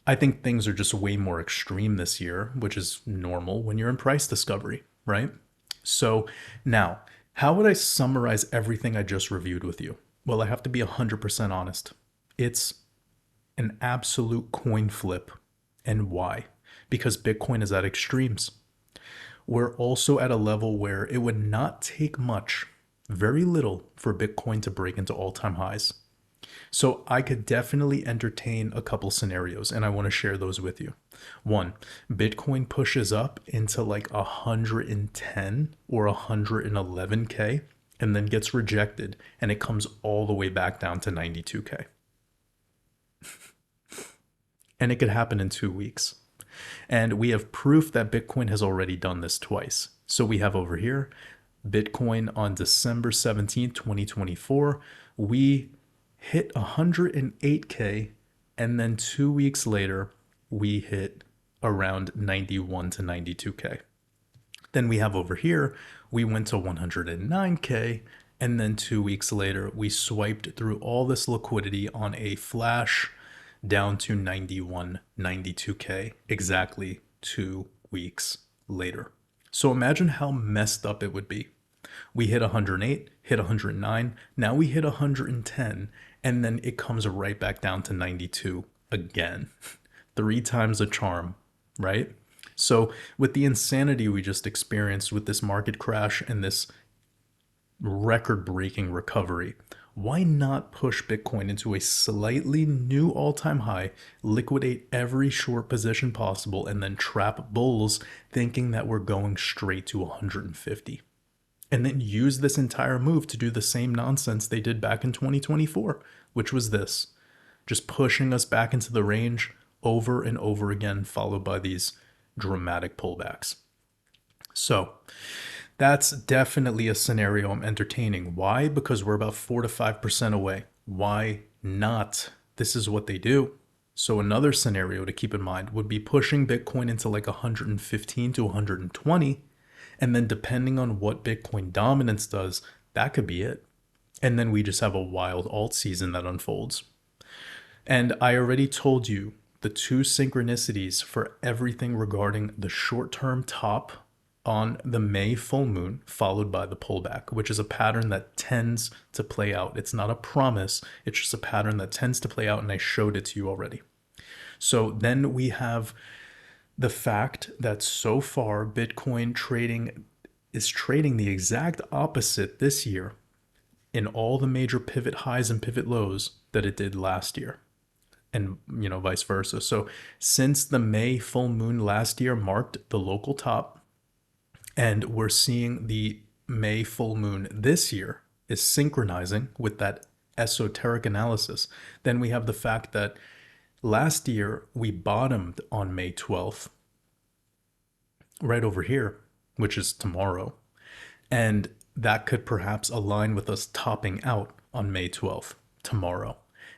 I think things are just way more extreme this year, which is normal when you're in price discovery, right? So now, how would I summarize everything I just reviewed with you? Well, I have to be 100% honest. It's an absolute coin flip. And why? Because Bitcoin is at extremes. We're also at a level where it would not take much, very little, for Bitcoin to break into all-time highs. So I could definitely entertain a couple scenarios, and I want to share those with you. One, Bitcoin pushes up into like 110 or 111K and then gets rejected, and it comes all the way back down to 92K. And it could happen in 2 weeks. And we have proof that Bitcoin has already done this twice. So we have over here, Bitcoin on December 17th, 2024, we hit 108K, and then 2 weeks later, we hit around 91 to 92K. Then we have over here, we went to 109K, And then 2 weeks later, we swiped through all this liquidity on a flash down to 91, 92K exactly 2 weeks later. So imagine how messed up it would be. We hit 108, hit 109, now we hit 110, and then it comes right back down to 92 again. 3 times the charm, right? So with the insanity we just experienced with this market crash and this record-breaking recovery, why not push Bitcoin into a slightly new all-time high, liquidate every short position possible, and then trap bulls thinking that we're going straight to 150? And then use this entire move to do the same nonsense they did back in 2024, which was this, just pushing us back into the range over and over again, followed by these dramatic pullbacks. So that's definitely a scenario I'm entertaining. Why? Because we're about 4 to 5% away. Why not? This is what they do. So another scenario to keep in mind would be pushing Bitcoin into like 115 to 120. And then depending on what Bitcoin dominance does, that could be it. And then we just have a wild alt season that unfolds. And I already told you the 2 synchronicities for everything regarding the short-term top on the May full moon, followed by the pullback, which is a pattern that tends to play out. It's not a promise, it's just a pattern that tends to play out, and I showed it to you already. So then we have the fact that so far Bitcoin trading is trading the exact opposite this year in all the major pivot highs and pivot lows that it did last year, and vice versa. So since the May full moon last year marked the local top, and we're seeing the May full moon this year is synchronizing with that esoteric analysis, then we have the fact that last year we bottomed on May 12th, right over here, which is tomorrow. And that could perhaps align with us topping out on May 12th, tomorrow.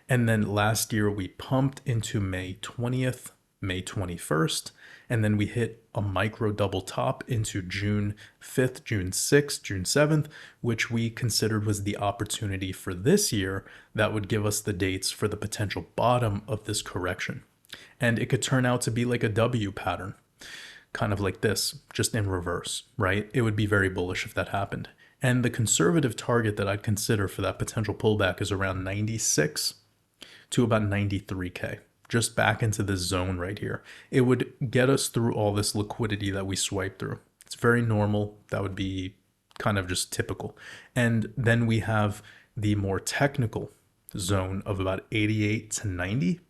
And then last year we pumped into May 20th, May 21st, and then we hit a micro double top into June 5th, June 6th, June 7th, which we considered was the opportunity for this year that would give us the dates for the potential bottom of this correction. And it could turn out to be like a W pattern, kind of like this, just in reverse, right? It would be very bullish if that happened. And the conservative target that I'd consider for that potential pullback is around 96 to about 93K, just back into this zone right here. It would get us through all this liquidity that we swipe through. It's very normal. That would be kind of just typical. And then we have the more technical zone of about 88 to 90,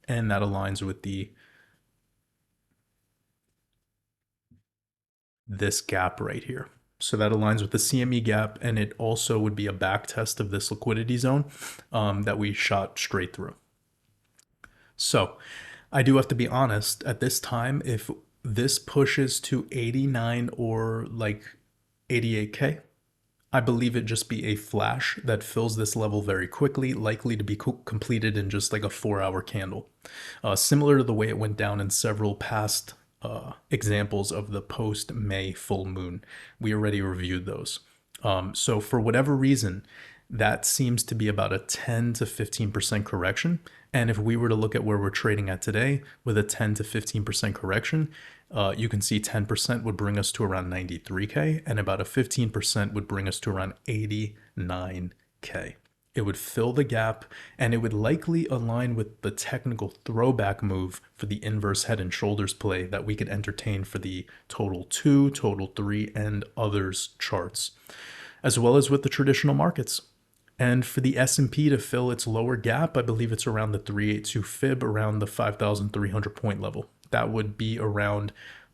and that aligns with this gap right here. So that aligns with the CME gap, and it also would be a back test of this liquidity zone that we shot straight through. So I do have to be honest, at this time, if this pushes to 89 or like 88K, I believe it just be a flash that fills this level very quickly, likely to be completed in just like a 4-hour candle. Similar to the way it went down in several past examples of the post-May full moon. We already reviewed those. So for whatever reason, that seems to be about a 10 to 15% correction. And if we were to look at where we're trading at today with a 10 to 15% correction, you can see 10% would bring us to around 93K, and about a 15% would bring us to around 89K. It would fill the gap, and it would likely align with the technical throwback move for the inverse head and shoulders play that we could entertain for the total 2, total 3, and others charts, as well as with the traditional markets. And for the S&P to fill its lower gap, I believe it's around the 382 fib, around the 5,300 point level. That would be around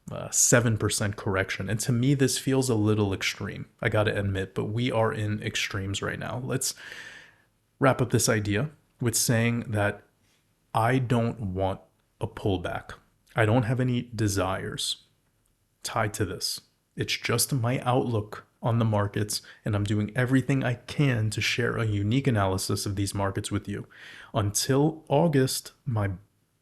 7% correction. And to me, this feels a little extreme, I gotta admit, but we are in extremes right now. Let's wrap up this idea with saying that I don't want a pullback. I don't have any desires tied to this. It's just my outlook on the markets, and I'm doing everything I can to share a unique analysis of these markets with you. Until August, my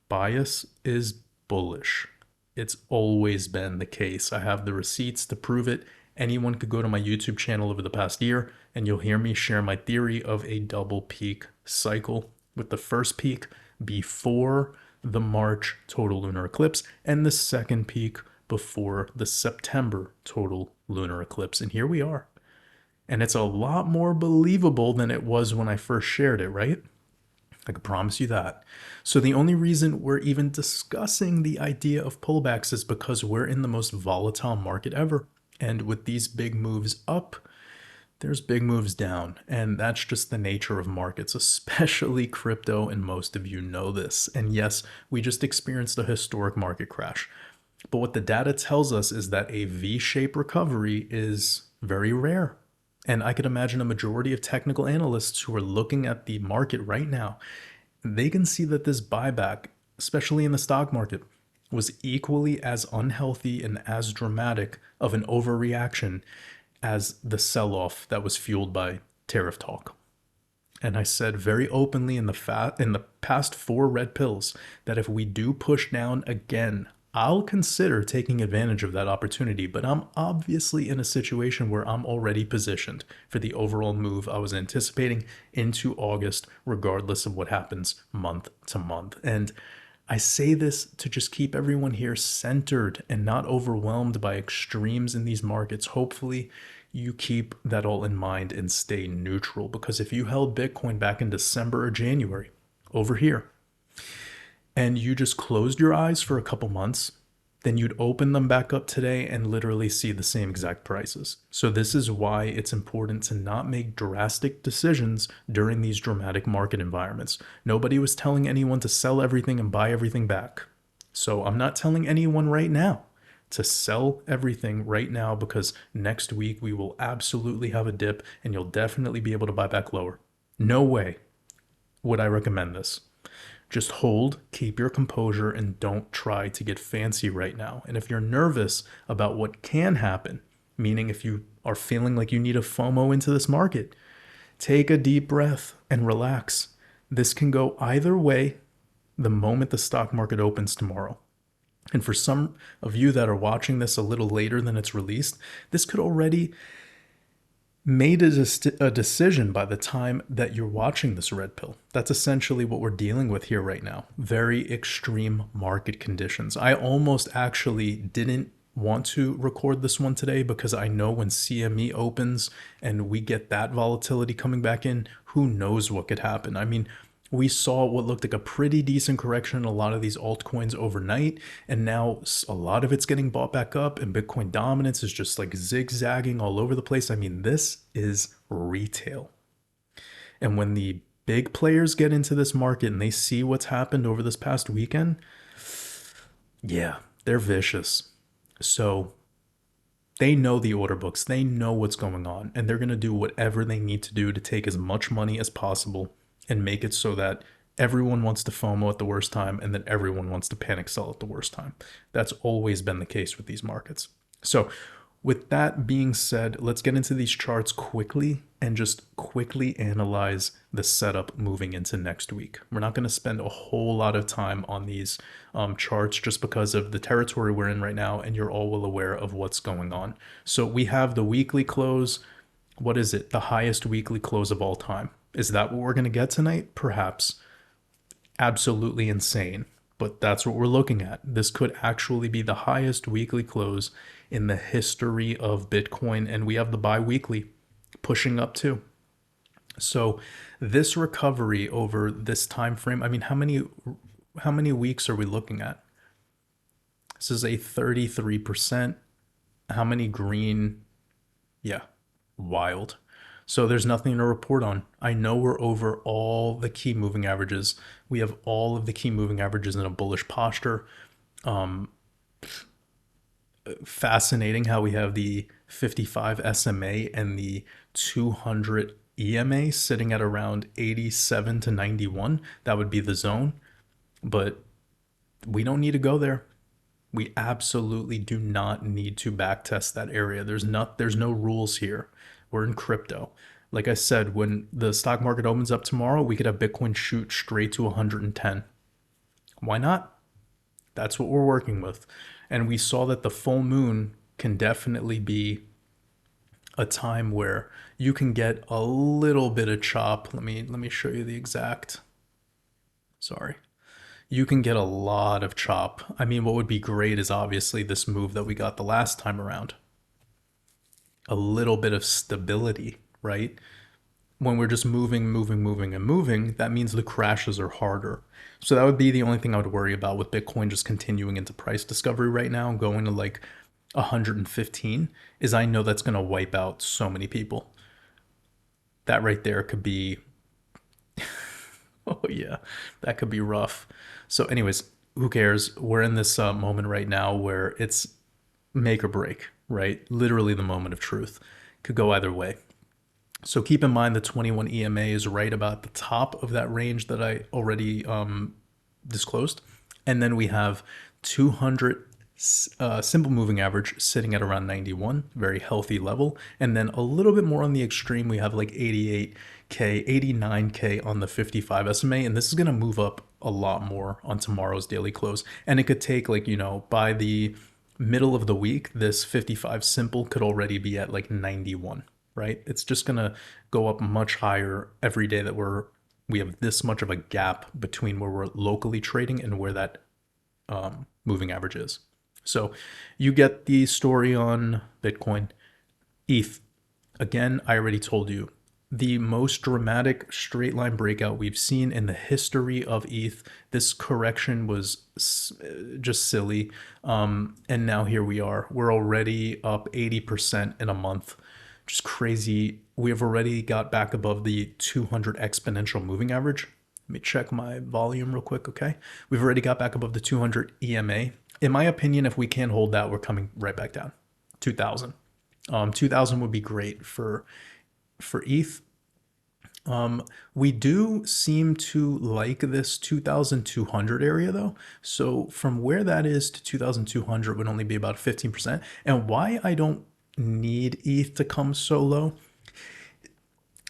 bias is bullish. It's always been the case. I have the receipts to prove it, Anyone could go to my YouTube channel over the past year and you'll hear me share my theory of a double peak cycle, with the first peak before the March total lunar eclipse and the second peak before the September total lunar eclipse. And here we are. And it's a lot more believable than it was when I first shared it, right? I can promise you that. So the only reason we're even discussing the idea of pullbacks is because we're in the most volatile market ever. And with these big moves up, there's big moves down. And that's just the nature of markets, especially crypto. And most of you know this. And yes, we just experienced a historic market crash. But what the data tells us is that a V-shaped recovery is very rare. And I could imagine a majority of technical analysts who are looking at the market right now, they can see that this buyback, especially in the stock market, was equally as unhealthy and as dramatic of an overreaction as the sell-off that was fueled by tariff talk. And I said very openly in the past 4 red pills that if we do push down again, I'll consider taking advantage of that opportunity, but I'm obviously in a situation where I'm already positioned for the overall move I was anticipating into August, regardless of what happens month to month. And I say this to just keep everyone here centered and not overwhelmed by extremes in these markets. Hopefully, you keep that all in mind and stay neutral, because if you held Bitcoin back in December or January over here, and you just closed your eyes for a couple months, then you'd open them back up today and literally see the same exact prices. So this is why it's important to not make drastic decisions during these dramatic market environments. Nobody was telling anyone to sell everything and buy everything back. So I'm not telling anyone right now to sell everything right now, because next week we will absolutely have a dip and you'll definitely be able to buy back lower. No way would I recommend this. Just hold, keep your composure, and don't try to get fancy right now. And if you're nervous about what can happen, meaning if you are feeling like you need a FOMO into this market, take a deep breath and relax. This can go either way the moment the stock market opens tomorrow. And for some of you that are watching this a little later than it's released, this could already made a decision by the time that you're watching this red pill. That's essentially what we're dealing with here right now. Very extreme market conditions. I almost actually didn't want to record this one today because I know when CME opens and we get that volatility coming back in, who knows what could happen. I mean, we saw what looked like a pretty decent correction in a lot of these altcoins overnight, and now a lot of it's getting bought back up, and Bitcoin dominance is just like zigzagging all over the place. I mean, this is retail. And when the big players get into this market and they see what's happened over this past weekend, yeah, they're vicious. So they know the order books, they know what's going on, and they're going to do whatever they need to do to take as much money as possible and make it so that everyone wants to FOMO at the worst time and then everyone wants to panic sell at the worst time. That's always been the case with these markets. So with that being said, let's get into these charts quickly and just quickly analyze the setup moving into next week. We're not going to spend a whole lot of time on these charts just because of the territory we're in right now, and you're all well aware of what's going on. So we have the weekly close. What is it? The highest weekly close of all time. Is that what we're going to get tonight? Perhaps. Absolutely insane, but that's what we're looking at. This could actually be the highest weekly close in the history of Bitcoin, and we have the bi-weekly pushing up too. So this recovery over this time frame, I mean, how many weeks are we looking at? This is a 33%. How many green? Yeah, wild. So there's nothing to report on. I know we're over all the key moving averages. We have all of the key moving averages in a bullish posture. Fascinating how we have the 55 SMA and the 200 EMA sitting at around 87 to 91. That would be the zone. But we don't need to go there. We absolutely do not need to backtest that area. There's no rules here. We're in crypto. Like I said, when the stock market opens up tomorrow, we could have Bitcoin shoot straight to 110. Why not? That's what we're working with. And we saw that the full moon can definitely be a time where you can get a little bit of chop. Let me show you the exact. Sorry. You can get a lot of chop. I mean, what would be great is obviously this move that we got the last time around. A little bit of stability, right? When we're just moving, moving, moving, and moving, that means the crashes are harder. So that would be the only thing I would worry about with Bitcoin just continuing into price discovery right now, going to like 115, is I know that's going to wipe out so many people. That right there could be, oh yeah, that could be rough. So, anyways, who cares? We're in this moment right now where it's make or break, right? Literally the moment of truth. Could go either way. So keep in mind the 21 EMA is right about the top of that range that I already disclosed. And then we have 200 simple moving average sitting at around 91, very healthy level. And then a little bit more on the extreme, we have like 88K, 89K on the 55 SMA. And this is going to move up a lot more on tomorrow's daily close. And it could take like, by the middle of the week, this 55 simple could already be at like 91, right? It's just going to go up much higher every day that we have this much of a gap between where we're locally trading and where that moving average is. So you get the story on Bitcoin. ETH, again, I already told you, the most dramatic straight line breakout we've seen in the history of ETH. This correction was just silly. And now here we are. We're already up 80% in a month. Just crazy. We have already got back above the 200 exponential moving average. Let me check my volume real quick, okay? We've already got back above the 200 EMA. In my opinion, if we can't hold that, we're coming right back down. 2,000. 2,000 would be great for ETH. We do seem to like this 2,200 area though. So from where that is to 2,200 would only be about 15%. And why I don't need ETH to come so low,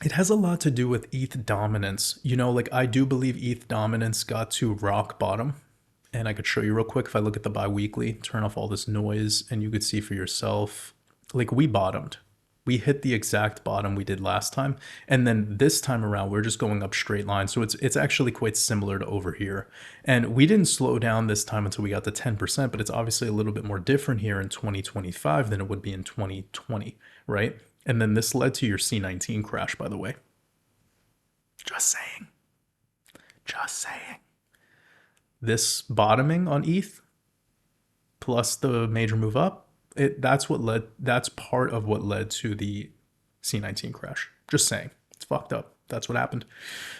it has a lot to do with ETH dominance. Like I do believe ETH dominance got to rock bottom. And I could show you real quick if I look at the bi-weekly, turn off all this noise, and you could see for yourself, like we bottomed. We hit the exact bottom we did last time. And then this time around, we're just going up straight line. So it's actually quite similar to over here. And we didn't slow down this time until we got to 10%, but it's obviously a little bit more different here in 2025 than it would be in 2020, right? And then this led to your C19 crash, by the way. Just saying. Just saying. This bottoming on ETH plus the major move up, that's part of what led to the C19 crash. Just saying. It's fucked up. That's what happened.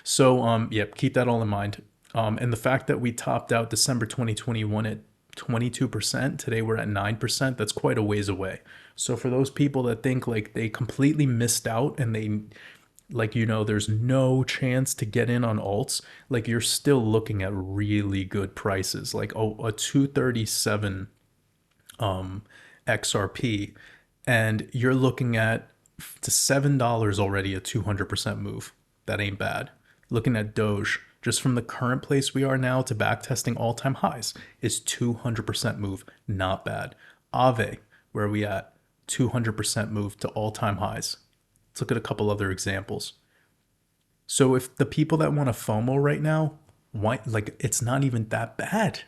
So keep that all in mind. And the fact that we topped out December 2021 at 22%, today we're at 9%, that's quite a ways away. So for those people that think like they completely missed out and they there's no chance to get in on alts, like you're still looking at really good prices, like a 237 XRP, and you're looking at to $7 already a 200% move. That ain't bad. Looking at Doge, just from the current place we are now to backtesting all-time highs, is 200% move. Not bad. Aave, where are we at? 200% move to all-time highs. Let's look at a couple other examples. So if the people that want to FOMO right now, it's not even that bad.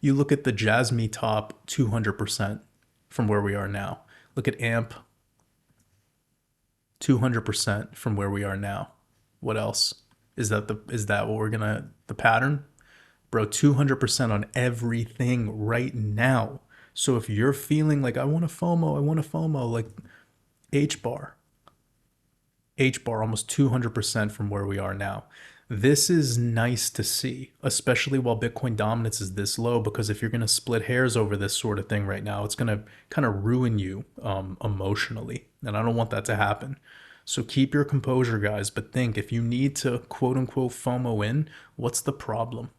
You look at the Jasmy top 200% from where we are now. Look at AMP, 200% from where we are now. What else? Is that what we're the pattern? Bro, 200% on everything right now. So if you're feeling like I want to FOMO, like H-bar almost 200% from where we are now. This is nice to see, especially while Bitcoin dominance is this low, because if you're going to split hairs over this sort of thing right now, it's going to kind of ruin you emotionally. And I don't want that to happen. So keep your composure, guys. But think, if you need to quote unquote FOMO in, what's the problem?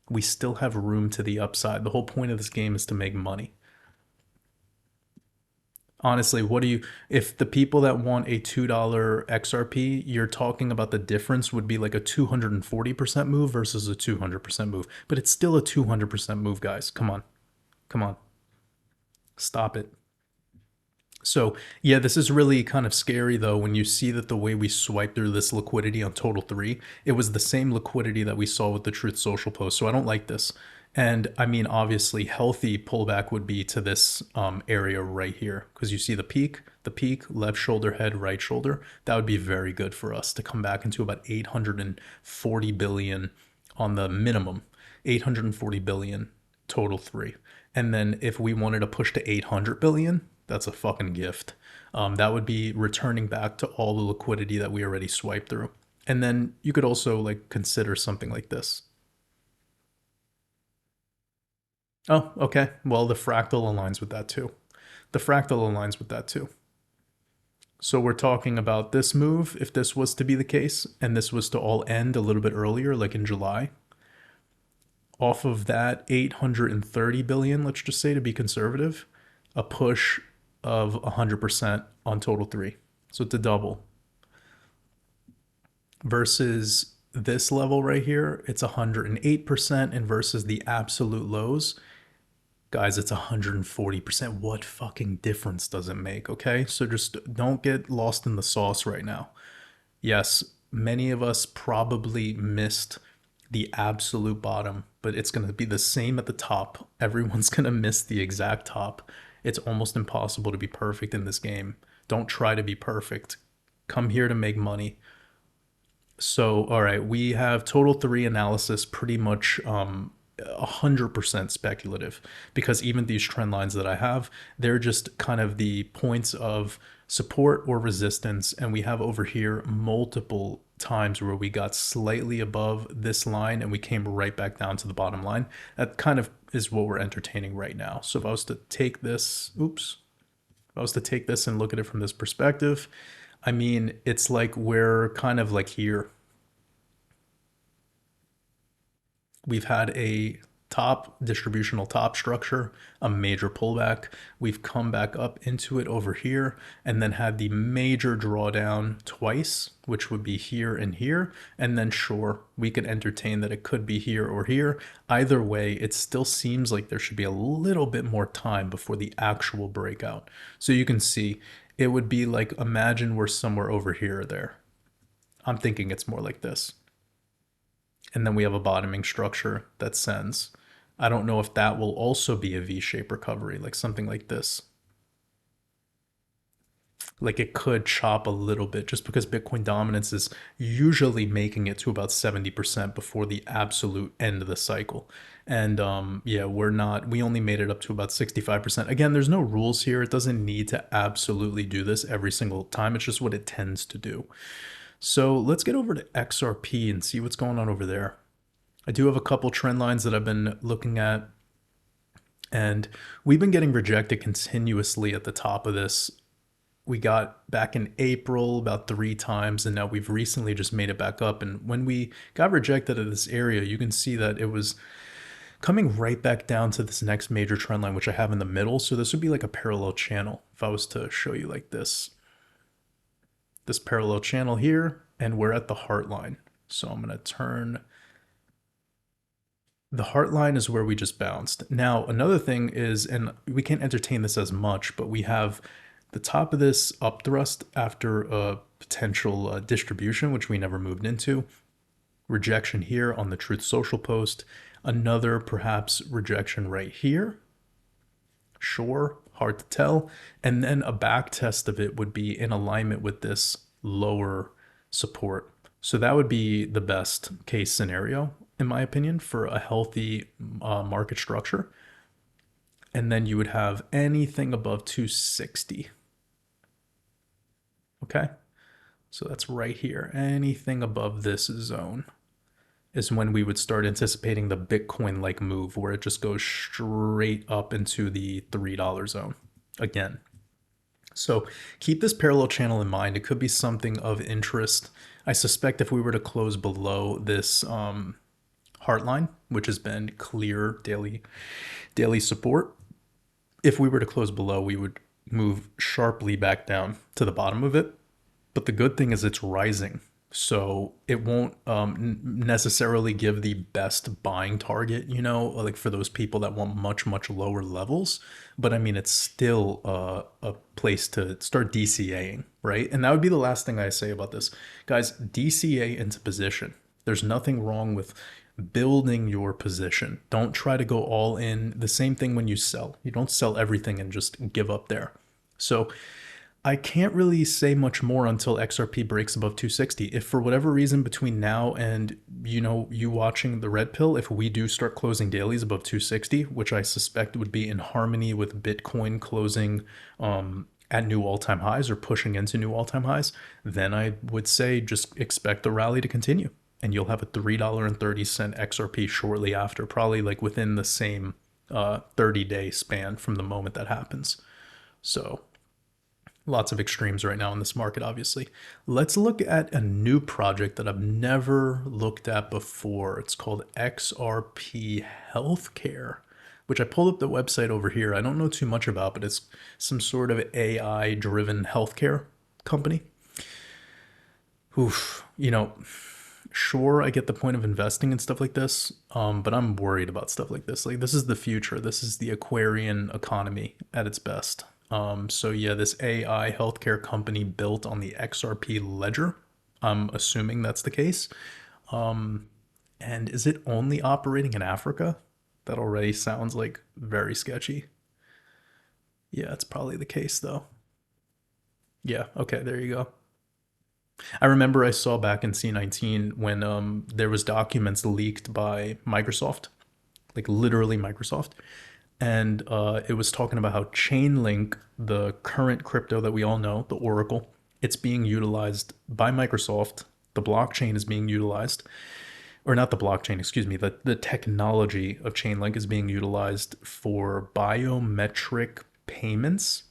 We still have room to the upside. The whole point of this game is to make money. Honestly, if the people that want a $2 XRP, you're talking about the difference would be like a 240% move versus a 200% move. But it's still a 200% move, guys. Come on. Stop it. So yeah, this is really kind of scary though when you see that the way we swipe through this liquidity on total three, it was the same liquidity that we saw with the Truth Social post. So I don't like this. And I mean, obviously, healthy pullback would be to this area right here because you see the peak, left shoulder, head, right shoulder. That would be very good for us to come back into about 840 billion on the minimum, 840 billion total three. And then if we wanted to push to 800 billion, that's a fucking gift. That would be returning back to all the liquidity that we already swiped through. And then you could also like consider something like this. Oh, okay. Well, the fractal aligns with that too. The fractal aligns with that too. So we're talking about this move, if this was to be the case, and this was to all end a little bit earlier, like in July, off of that 830 billion, let's just say to be conservative, a push of 100% on total three. So to double versus this level right here, it's 108%, and versus the absolute lows, guys, it's 140%. What fucking difference does it make? Okay, so just don't get lost in the sauce right now. Yes, many of us probably missed the absolute bottom, but it's going to be the same at the top. Everyone's going to miss the exact top. It's almost impossible to be perfect in this game. Don't try to be perfect. Come here to make money. So, all right, we have total three analysis pretty much 100% speculative because even these trend lines that I have, they're just kind of the points of support or resistance. And we have over here multiple times where we got slightly above this line and we came right back down to the bottom line. That kind of is what we're entertaining right now. So if I was to take this, if I was to take this and look at it from this perspective, I mean, it's like we're kind of like here. We've had a top distributional top structure, a major pullback. We've come back up into it over here and then had the major drawdown twice, which would be here and here. And then sure, we could entertain that it could be here or here. Either way, it still seems like there should be a little bit more time before the actual breakout. So you can see it would be like, imagine we're somewhere over here or there. I'm thinking it's more like this. And then we have a bottoming structure that sends. I don't know if that will also be a V-shaped recovery, like something like this. Like it could chop a little bit just because Bitcoin dominance is usually making it to about 70% before the absolute end of the cycle. And yeah, we only made it up to about 65%. Again, there's no rules here. It doesn't need to absolutely do this every single time. It's just what it tends to do. So let's get over to XRP and see what's going on over there. I do have a couple trend lines that I've been looking at, and we've been getting rejected continuously at the top of this. We got back in April about 3 times, and now we've recently just made it back up. And when we got rejected at this area, you can see that it was coming right back down to this next major trend line, which I have in the middle. So this would be like a parallel channel if I was to show you like this parallel channel here, and we're at the heart line. So I'm going to turn. The heart line is where we just bounced. Now, another thing is, and we can't entertain this as much, but we have the top of this up thrust after a potential distribution, which we never moved into. Rejection here on the Truth Social post. Another perhaps rejection right here. Sure, hard to tell. And then a back test of it would be in alignment with this lower support. So that would be the best case scenario, in my opinion, for a healthy market structure. And then you would have anything above 260. Okay, so that's right here. Anything above this zone is when we would start anticipating the Bitcoin-like move where it just goes straight up into the $3 zone again. So keep this parallel channel in mind. It could be something of interest. I suspect if we were to close below this heart line, which has been clear daily support, if we were to close below, we would move sharply back down to the bottom of it. But the good thing is it's rising. So it won't necessarily give the best buying target, you know, like for those people that want much, much lower levels. But I mean, it's still a place to start DCAing, right? And that would be the last thing I say about this. Guys, DCA into position. There's nothing wrong with building your position. Don't try to go all in. The same thing when you sell. You don't sell everything and just give up there. So I can't really say much more until XRP breaks above 260. If for whatever reason between now and you watching the red pill, if we do start closing dailies above 260, which I suspect would be in harmony with Bitcoin closing at new all-time highs or pushing into new all-time highs, then I would say just expect the rally to continue, and you'll have a $3.30 XRP shortly after, probably like within the same 30-day span from the moment that happens. So lots of extremes right now in this market, obviously. Let's look at a new project that I've never looked at before. It's called XRP Healthcare, which I pulled up the website over here. I don't know too much about, but it's some sort of AI-driven healthcare company. Oof, sure, I get the point of investing and stuff like this, but I'm worried about stuff like this. Like, this is the future. This is the Aquarian economy at its best. So yeah, this AI healthcare company built on the XRP ledger. I'm assuming that's the case. And is it only operating in Africa? That already sounds like very sketchy. Yeah, it's probably the case though. Yeah, okay, there you go. I remember I saw back in C19 when there was documents leaked by Microsoft, like literally Microsoft, and it was talking about how Chainlink, the current crypto that we all know, the Oracle, it's being utilized by Microsoft. The blockchain is being utilized, or not the blockchain, excuse me, the technology of Chainlink is being utilized for biometric payments.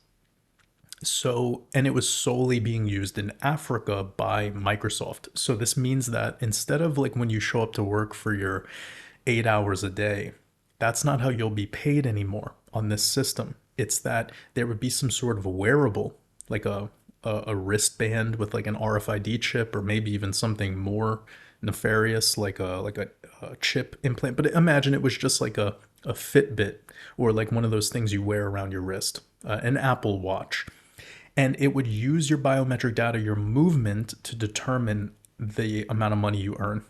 So, and it was solely being used in Africa by Microsoft. So this means that instead of like when you show up to work for your 8 hours a day, that's not how you'll be paid anymore on this system. It's that there would be some sort of a wearable, like a wristband with like an RFID chip, or maybe even something more nefarious, like a chip implant. But imagine it was just like a Fitbit, or like one of those things you wear around your wrist, an Apple Watch. And it would use your biometric data, your movement, to determine the amount of money you earn.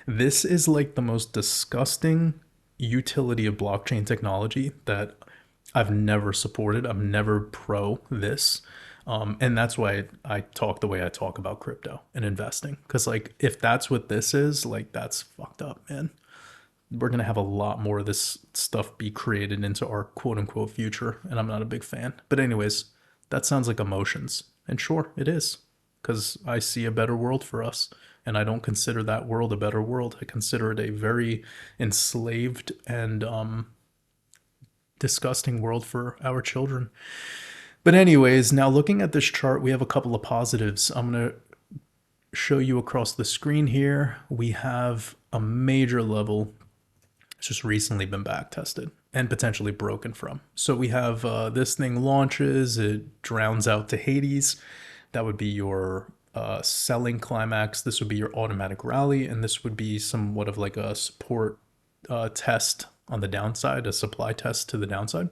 This is like the most disgusting utility of blockchain technology that I've never supported. I'm never pro this. And that's why I talk the way I talk about crypto and investing. Because like, if that's what this is, like, that's fucked up, man. We're going to have a lot more of this stuff be created into our quote unquote future. And I'm not a big fan. But anyways, that sounds like emotions. And sure, it is. Because I see a better world for us. And I don't consider that world a better world. I consider it a very enslaved and disgusting world for our children. But anyways, now looking at this chart, we have a couple of positives. I'm going to show you across the screen here. We have a major level. It's just recently been back tested and potentially broken from. So we have this thing launches, it drowns out to Hades. That would be your selling climax. This would be your automatic rally, and this would be somewhat of like a support test on the downside, a supply test to the downside.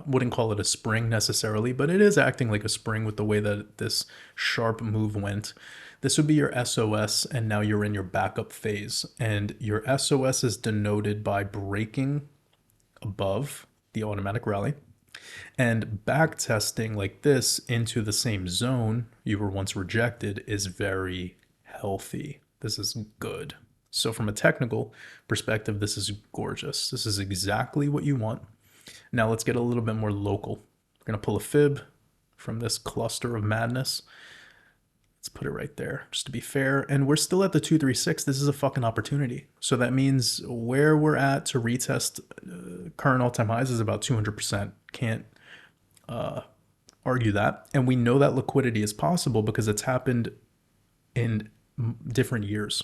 Wouldn't call it a spring necessarily, but it is acting like a spring with the way that this sharp move went. This would be your SOS, and now you're in your backup phase. And your SOS is denoted by breaking above the automatic rally. And back testing like this into the same zone you were once rejected is very healthy. This is good. So from a technical perspective, this is gorgeous. This is exactly what you want. Now let's get a little bit more local. We're going to pull a fib from this cluster of madness. Let's put it right there, just to be fair. And we're still at the 236. This is a fucking opportunity. So that means where we're at to retest current all-time highs is about 200%. Can't argue that. And we know that liquidity is possible because it's happened in different years.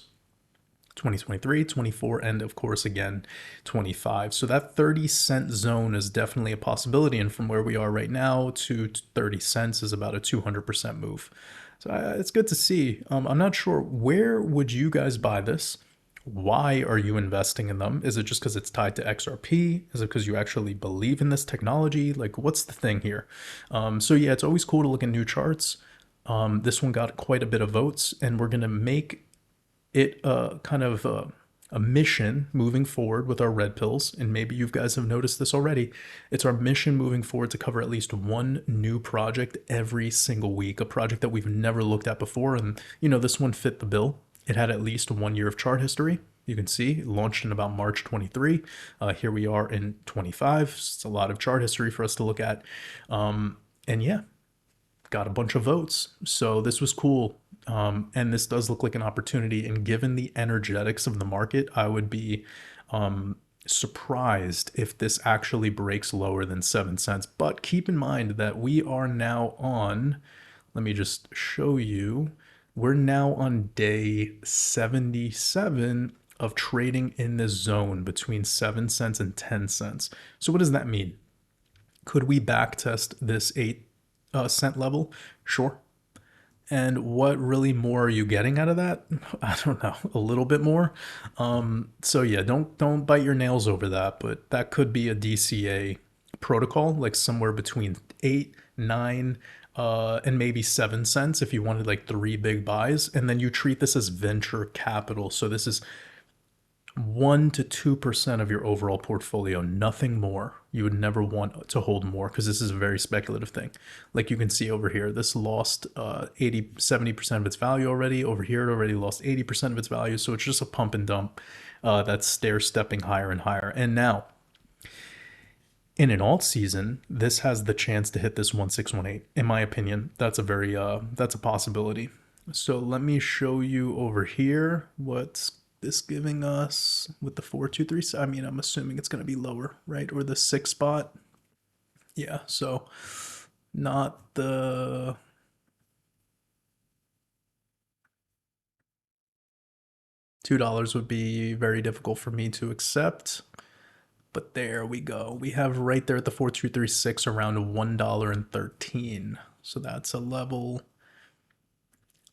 2023, 24, and of course again 25. So that 30-cent zone is definitely a possibility, and from where we are right now to 30 cents is about a 200% move. So it's good to see. I'm not sure, where would you guys buy this? Why are you investing in them? Is it just because it's tied to XRP? Is it because you actually believe in this technology? Like, what's the thing here? So yeah, it's always cool to look at new charts. This one got quite a bit of votes, and we're gonna make it kind of a mission moving forward with our red pills. And maybe you guys have noticed this already. It's our mission moving forward to cover at least one new project every single week, a project that we've never looked at before. And this one fit the bill. It had at least 1 year of chart history. You can see it launched in about March 23. Here we are in 25. It's a lot of chart history for us to look at. And yeah, got a bunch of votes. So this was cool. And this does look like an opportunity. And given the energetics of the market, I would be surprised if this actually breaks lower than 7 cents. But keep in mind that we are now on, let me just show you, we're now on day 77 of trading in this zone between 7 cents and 10 cents. So what does that mean? Could we backtest this 8 cent level? Sure. And what really more are you getting out of that? I don't know, a little bit more. So yeah, don't bite your nails over that, but that could be a DCA protocol, like somewhere between 8, 9, and maybe 7 cents if you wanted like 3 big buys. And then you treat this as venture capital. So this is 1 to 2% of your overall portfolio, nothing more. You would never want to hold more because this is a very speculative thing. Like you can see over here, this lost 70% of its value already. Over here, it already lost 80% of its value. So it's just a pump and dump that's stair-stepping higher and higher. And now, in an alt season, this has the chance to hit this 1618. In my opinion, that's a possibility. So let me show you over here what's this giving us with the 423. I mean, I'm assuming it's going to be lower, right? Or the 6 spot. Yeah, so not the $2 would be very difficult for me to accept. But there we go. We have right there at the 4236 around $1.13. So that's a level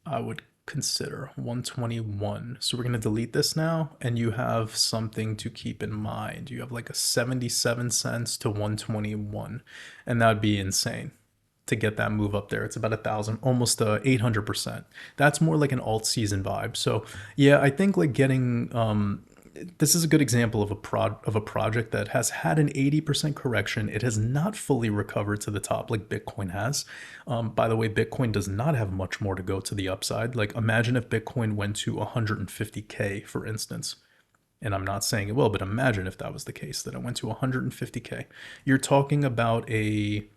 I would consider, 121. So we're going to delete this now, and you have something to keep in mind. You have like a 77 cents to 121, and that would be insane to get that move up there. It's about 1,000, almost 800%. That's more like an alt season vibe. So yeah, I think like getting this is a good example of a project that has had an 80% correction. It has not fully recovered to the top like Bitcoin has. By the way, Bitcoin does not have much more to go to the upside. Like imagine if Bitcoin went to 150K, for instance. And I'm not saying it will, but imagine if that was the case, that it went to 150K. You're talking about a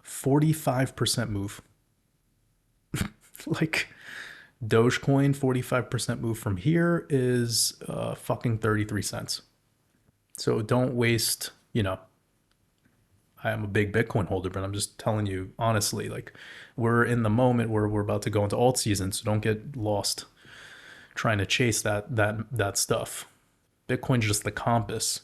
45% move. Like Dogecoin, 45% move from here is fucking 33 cents. So don't waste, I am a big Bitcoin holder, but I'm just telling you honestly, like we're in the moment where we're about to go into alt season, so don't get lost trying to chase that stuff. Bitcoin's just the compass,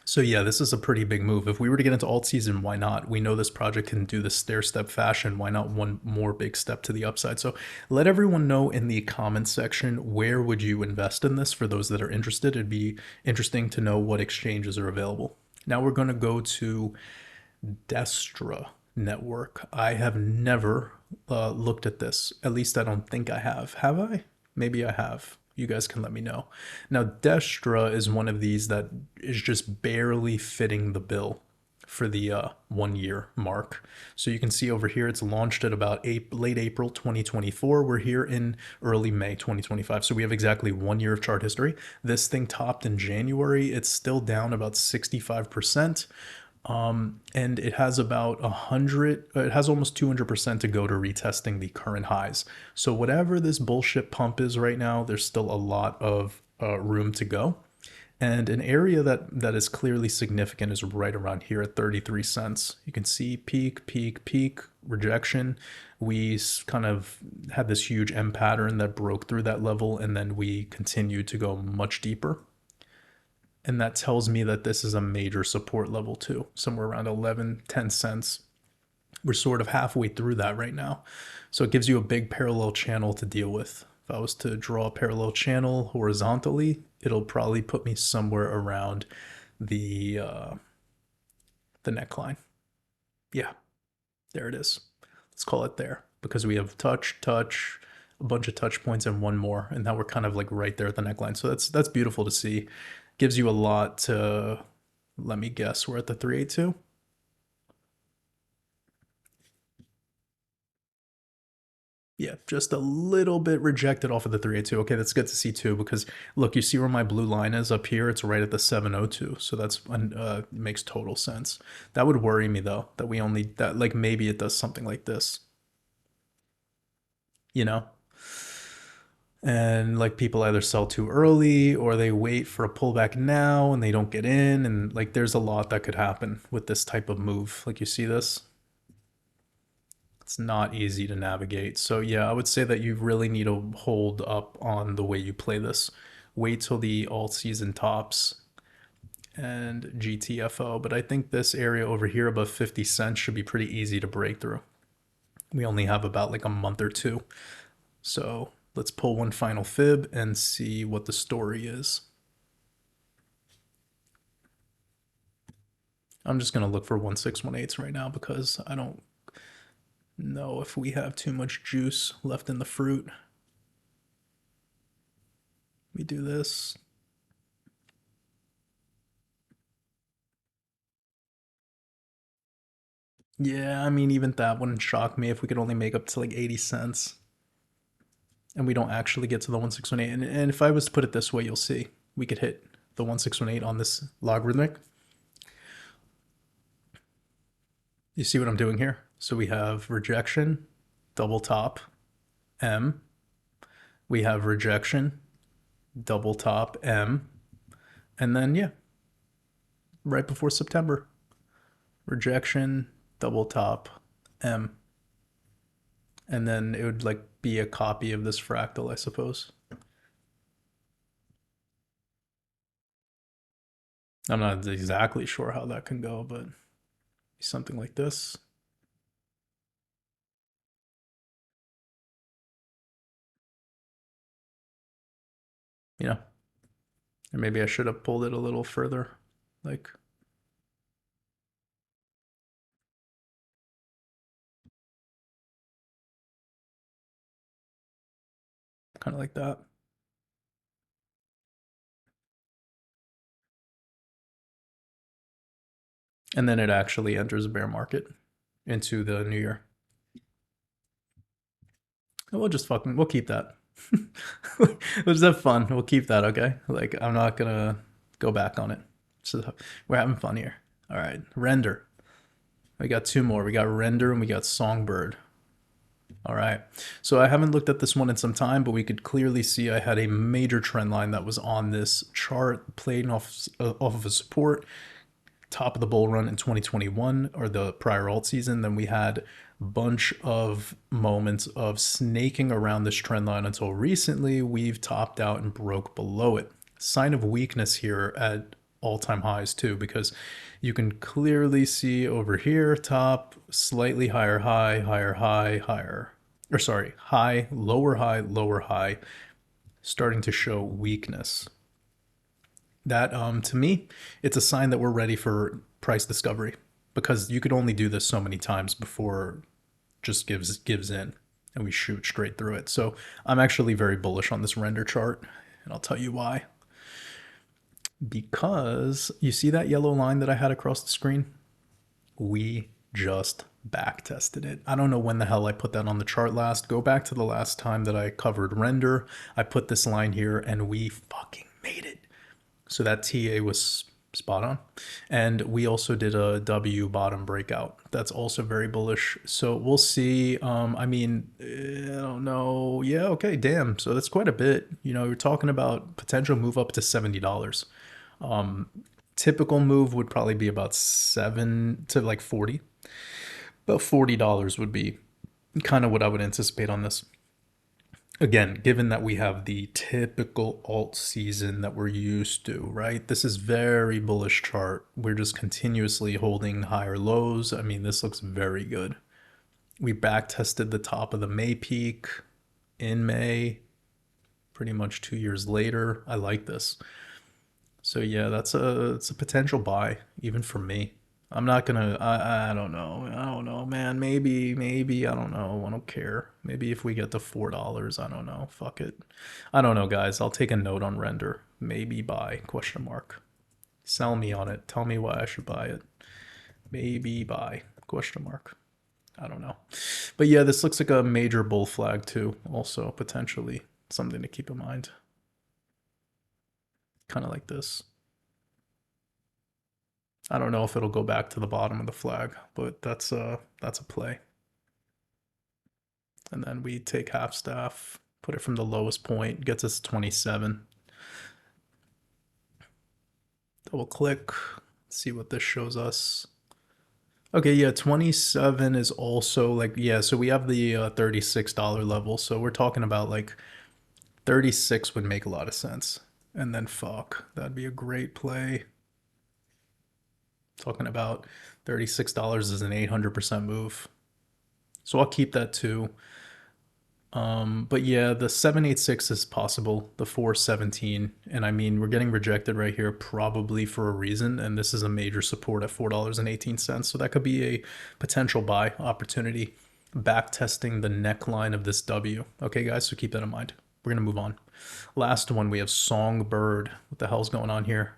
So yeah, this is a pretty big move. If we were to get into alt season, why not? We know this project can do the stair step fashion. Why not one more big step to the upside? So let everyone know in the comments section, where would you invest in this for those that are interested? It'd be interesting to know what exchanges are available. Now we're going to go to Destra network. I have never looked at this. At least I don't think I have. Have I? Maybe I have. You guys can let me know. Now, Destra is one of these that is just barely fitting the bill for the 1 year mark. So you can see over here, it's launched at about late April 2024. We're here in early May 2025. So we have exactly 1 year of chart history. This thing topped in January. It's still down about 65%. And it has about 100, it has almost 200% to go to retesting the current highs. So whatever this bullshit pump is right now, there's still a lot of room to go. And an area that is clearly significant is right around here at 33 cents. You can see peak, peak, peak, rejection. We kind of had this huge M pattern that broke through that level, and then we continued to go much deeper. And that tells me that this is a major support level too, somewhere around 11, 10 cents. We're sort of halfway through that right now. So it gives you a big parallel channel to deal with. If I was to draw a parallel channel horizontally, it'll probably put me somewhere around the neckline. Yeah, there it is. Let's call it there because we have touch, touch, a bunch of touch points and one more, and now we're kind of like right there at the neckline. So that's beautiful to see. Gives you a lot to. Let me guess, we're at the 382. Yeah, just a little bit rejected off of the 382. Okay, that's good to see too, because look, you see where my blue line is up here? It's right at the 702. So that's makes total sense. That would worry me though, that we only that like maybe it does something like this, you know? And like people either sell too early or they wait for a pullback now and they don't get in, and like there's a lot that could happen with this type of move. Like you see this? It's not easy to navigate. So yeah, I would say that you really need to hold up on the way you play this. Wait till the alt season tops and GTFO, but I think this area over here above 50 cents should be pretty easy to break through. We only have about like a month or two. So let's pull one final fib and see what the story is. I'm just going to look for 1618s right now because I don't know if we have too much juice left in the fruit. We do this. Yeah, I mean, even that wouldn't shock me if we could only make up to like 80 cents and we don't actually get to the 1618. And if I was to put it this way, you'll see we could hit the 1618 on this logarithmic. You see what I'm doing here? So we have rejection, double top, M. We have rejection, double top, M. And then, yeah, right before September, rejection, double top, M. And then it would like be a copy of this fractal, I suppose. I'm not exactly sure how that can go, but something like this. You know, or maybe I should have pulled it a little further, like kind of like that. And then it actually enters a bear market into the new year. And we'll keep that. We'll just have fun. We'll keep that, okay? Like, I'm not gonna go back on it. So we're having fun here. All right, render. We got two more. We got render and we got songbird. All right. So I haven't looked at this one in some time, but we could clearly see I had a major trend line that was on this chart, playing off of a support, top of the bull run in 2021 or the prior alt season. Then we had a bunch of moments of snaking around this trend line until recently we've topped out and broke below it. Sign of weakness here at all-time highs too, because you can clearly see over here, top, slightly higher high, higher high, higher, or sorry, high, lower high, starting to show weakness. That to me, it's a sign that we're ready for price discovery, because you could only do this so many times before just gives in and we shoot straight through it. So I'm actually very bullish on this render chart, and I'll tell you why. Because you see that yellow line that I had across the screen? We just back tested it. I don't know when the hell I put that on the chart last. Go back to the last time that I covered render. I put this line here and we fucking made it. So that TA was spot on. And we also did a W bottom breakout. That's also very bullish. So we'll see. I mean, I don't know. Yeah, okay, damn. So that's quite a bit. You know, you're talking about potential move up to $70. Typical move would probably be about 7 to like 40. About $40 would be kind of what I would anticipate on this. Again, given that we have the typical alt season that we're used to, right? This is very bullish chart. We're just continuously holding higher lows. I mean, this looks very good. We back tested the top of the May peak in May, pretty much 2 years later. I like this. So yeah, it's a potential buy even for me. I'm not gonna. I don't know. I don't know, man. Maybe I don't know. I don't care. Maybe if we get to $4, I don't know. Fuck it. I don't know, guys. I'll take a note on render. Maybe buy? Question mark. Sell me on it. Tell me why I should buy it. Maybe buy? Question mark. I don't know. But yeah, this looks like a major bull flag too. Also potentially something to keep in mind. Kind of like this. I don't know if it'll go back to the bottom of the flag, but that's a play. And then we take half staff, put it from the lowest point, gets us 27. Double click, see what this shows us. Okay, yeah, 27 is also like, yeah, so we have the $36 level. So we're talking about like 36 would make a lot of sense. And then fuck, that'd be a great play. Talking about $36 is an 800% move. So I'll keep that too. But yeah, the 786 is possible, the 417. And I mean, we're getting rejected right here probably for a reason. And this is a major support at $4.18. So that could be a potential buy opportunity. Back testing the neckline of this W. Okay, guys, so keep that in mind. We're going to move on. Last one, we have Songbird. What the hell's going on here?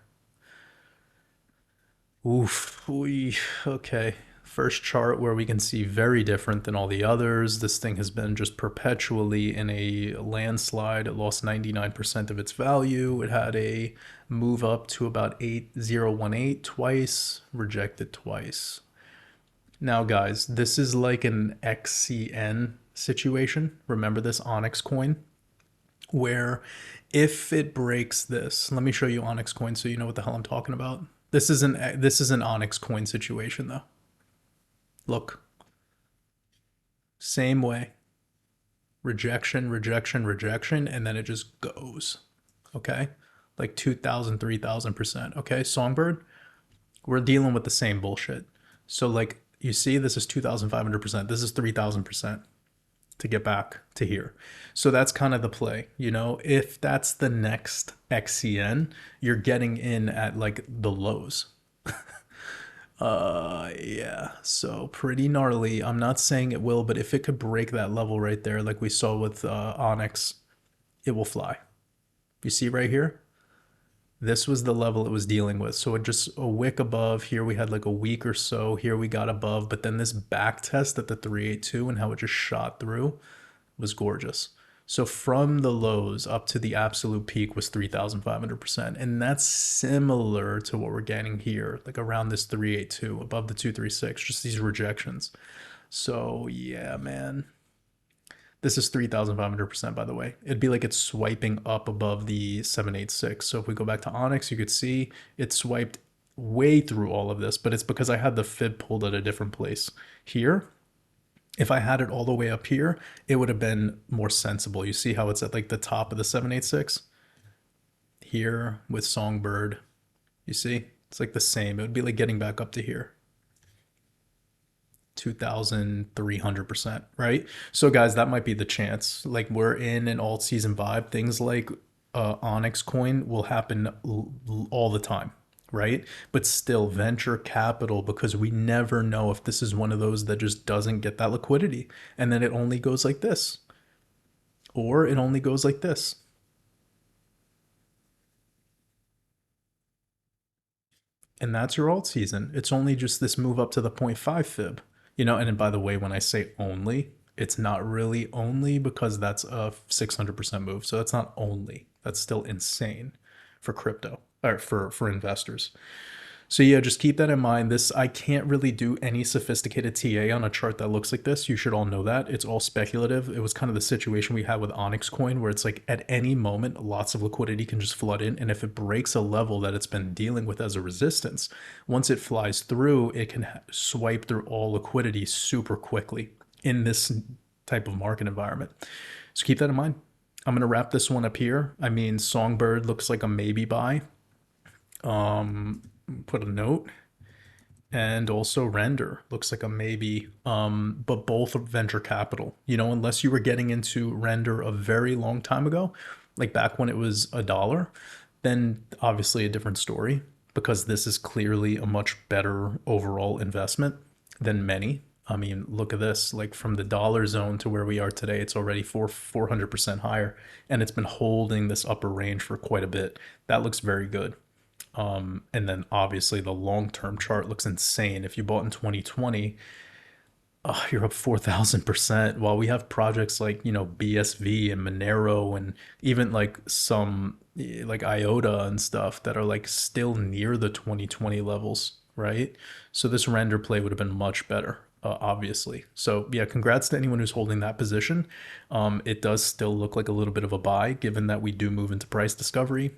Oof. Okay. First chart where we can see very different than all the others. This thing has been just perpetually in a landslide. It lost 99% of its value. It had a move up to about 8018 twice, rejected twice. Now, guys, this is like an XCN situation. Remember this Onyx coin? Where if it breaks this, let me show you Onyx coin so you know what the hell I'm talking about. This is an Onyx coin situation though. Look. Same way. Rejection, rejection, rejection, and then it just goes. Okay? Like 2,000, 3,000%. Okay, Songbird, we're dealing with the same bullshit. So like you see, this is 2,500%. This is 3,000% to get back to here. So that's kind of the play, you know, if that's the next XCN, you're getting in at like the lows. Yeah, so pretty gnarly. I'm not saying it will, but if it could break that level right there, like we saw with Onyx, it will fly. You see right here? This was the level it was dealing with. So it just a wick above. Here we had like a week or so. Here we got above, but then this back test at the 382 and how it just shot through was gorgeous. So from the lows up to the absolute peak was 3,500%. And that's similar to what we're getting here, like around this 382, above the 236, just these rejections. So yeah, man. This is 3,500%, by the way. It'd be like it's swiping up above the 786. So if we go back to Onyx, you could see it swiped way through all of this, but it's because I had the fib pulled at a different place. Here, if I had it all the way up here, it would have been more sensible. You see how it's at like the top of the 786? Here with Songbird, you see? It's like the same. It would be like getting back up to here. 2,300%, right? So guys, that might be the chance. Like we're in an alt season vibe. Things like Onyx coin will happen all the time, right? But still venture capital, because we never know if this is one of those that just doesn't get that liquidity and then it only goes like this or it only goes like this. And that's your alt season. It's only just this move up to the 0.5 fib. You know, and by the way, when I say only, it's not really only because that's a 600% move. So that's not only. That's still insane for crypto or for investors. So yeah, just keep that in mind. This, I can't really do any sophisticated TA on a chart that looks like this. You should all know that. It's all speculative. It was kind of the situation we had with Onyx coin where it's like at any moment, lots of liquidity can just flood in. And if it breaks a level that it's been dealing with as a resistance, once it flies through, it can swipe through all liquidity super quickly in this type of market environment. So keep that in mind. I'm going to wrap this one up here. I mean, Songbird looks like a maybe buy. Put a note. And also render looks like a maybe, but both are venture capital. Unless you were getting into render a very long time ago, like back when it was $1, then obviously a different story, because this is clearly a much better overall investment than many. I mean, look at this, like from the dollar zone to where we are today, it's already 400% higher, and it's been holding this upper range for quite a bit. That looks very good. And then obviously the long-term chart looks insane. If you bought in 2020, you're up 4,000%. While we have projects like, BSV and Monero, and even like some like IOTA and stuff that are like still near the 2020 levels, right? So this render play would have been much better. Obviously. So yeah, congrats to anyone who's holding that position. It does still look like a little bit of a buy, given that we do move into price discovery,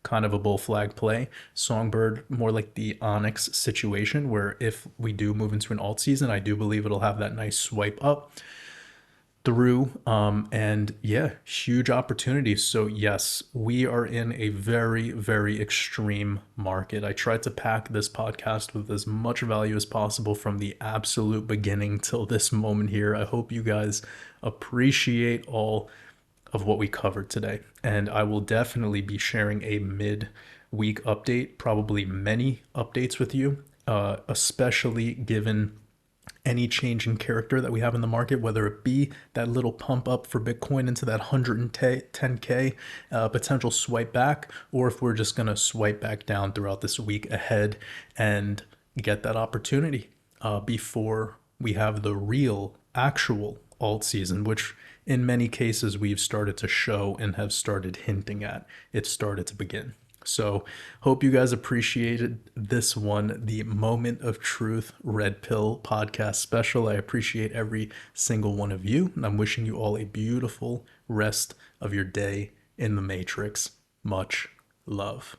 kind of a bull flag play. Songbird, more like the Onyx situation, where if we do move into an alt season, I do believe it'll have that nice swipe up through. And yeah, huge opportunities. So yes, we are in a very, very extreme market. I tried to pack this podcast with as much value as possible from the absolute beginning till this moment here. I hope you guys appreciate all of what we covered today. And I will definitely be sharing a mid-week update, probably many updates with you, especially given any change in character that we have in the market, whether it be that little pump up for Bitcoin into that 110K potential swipe back, or if we're just going to swipe back down throughout this week ahead and get that opportunity before we have the real, actual alt season, which in many cases we've started to show and have started hinting at. It started to begin. So hope you guys appreciated this one, the Moment of Truth Red Pill podcast special. I appreciate every single one of you, and I'm wishing you all a beautiful rest of your day in the Matrix. Much love.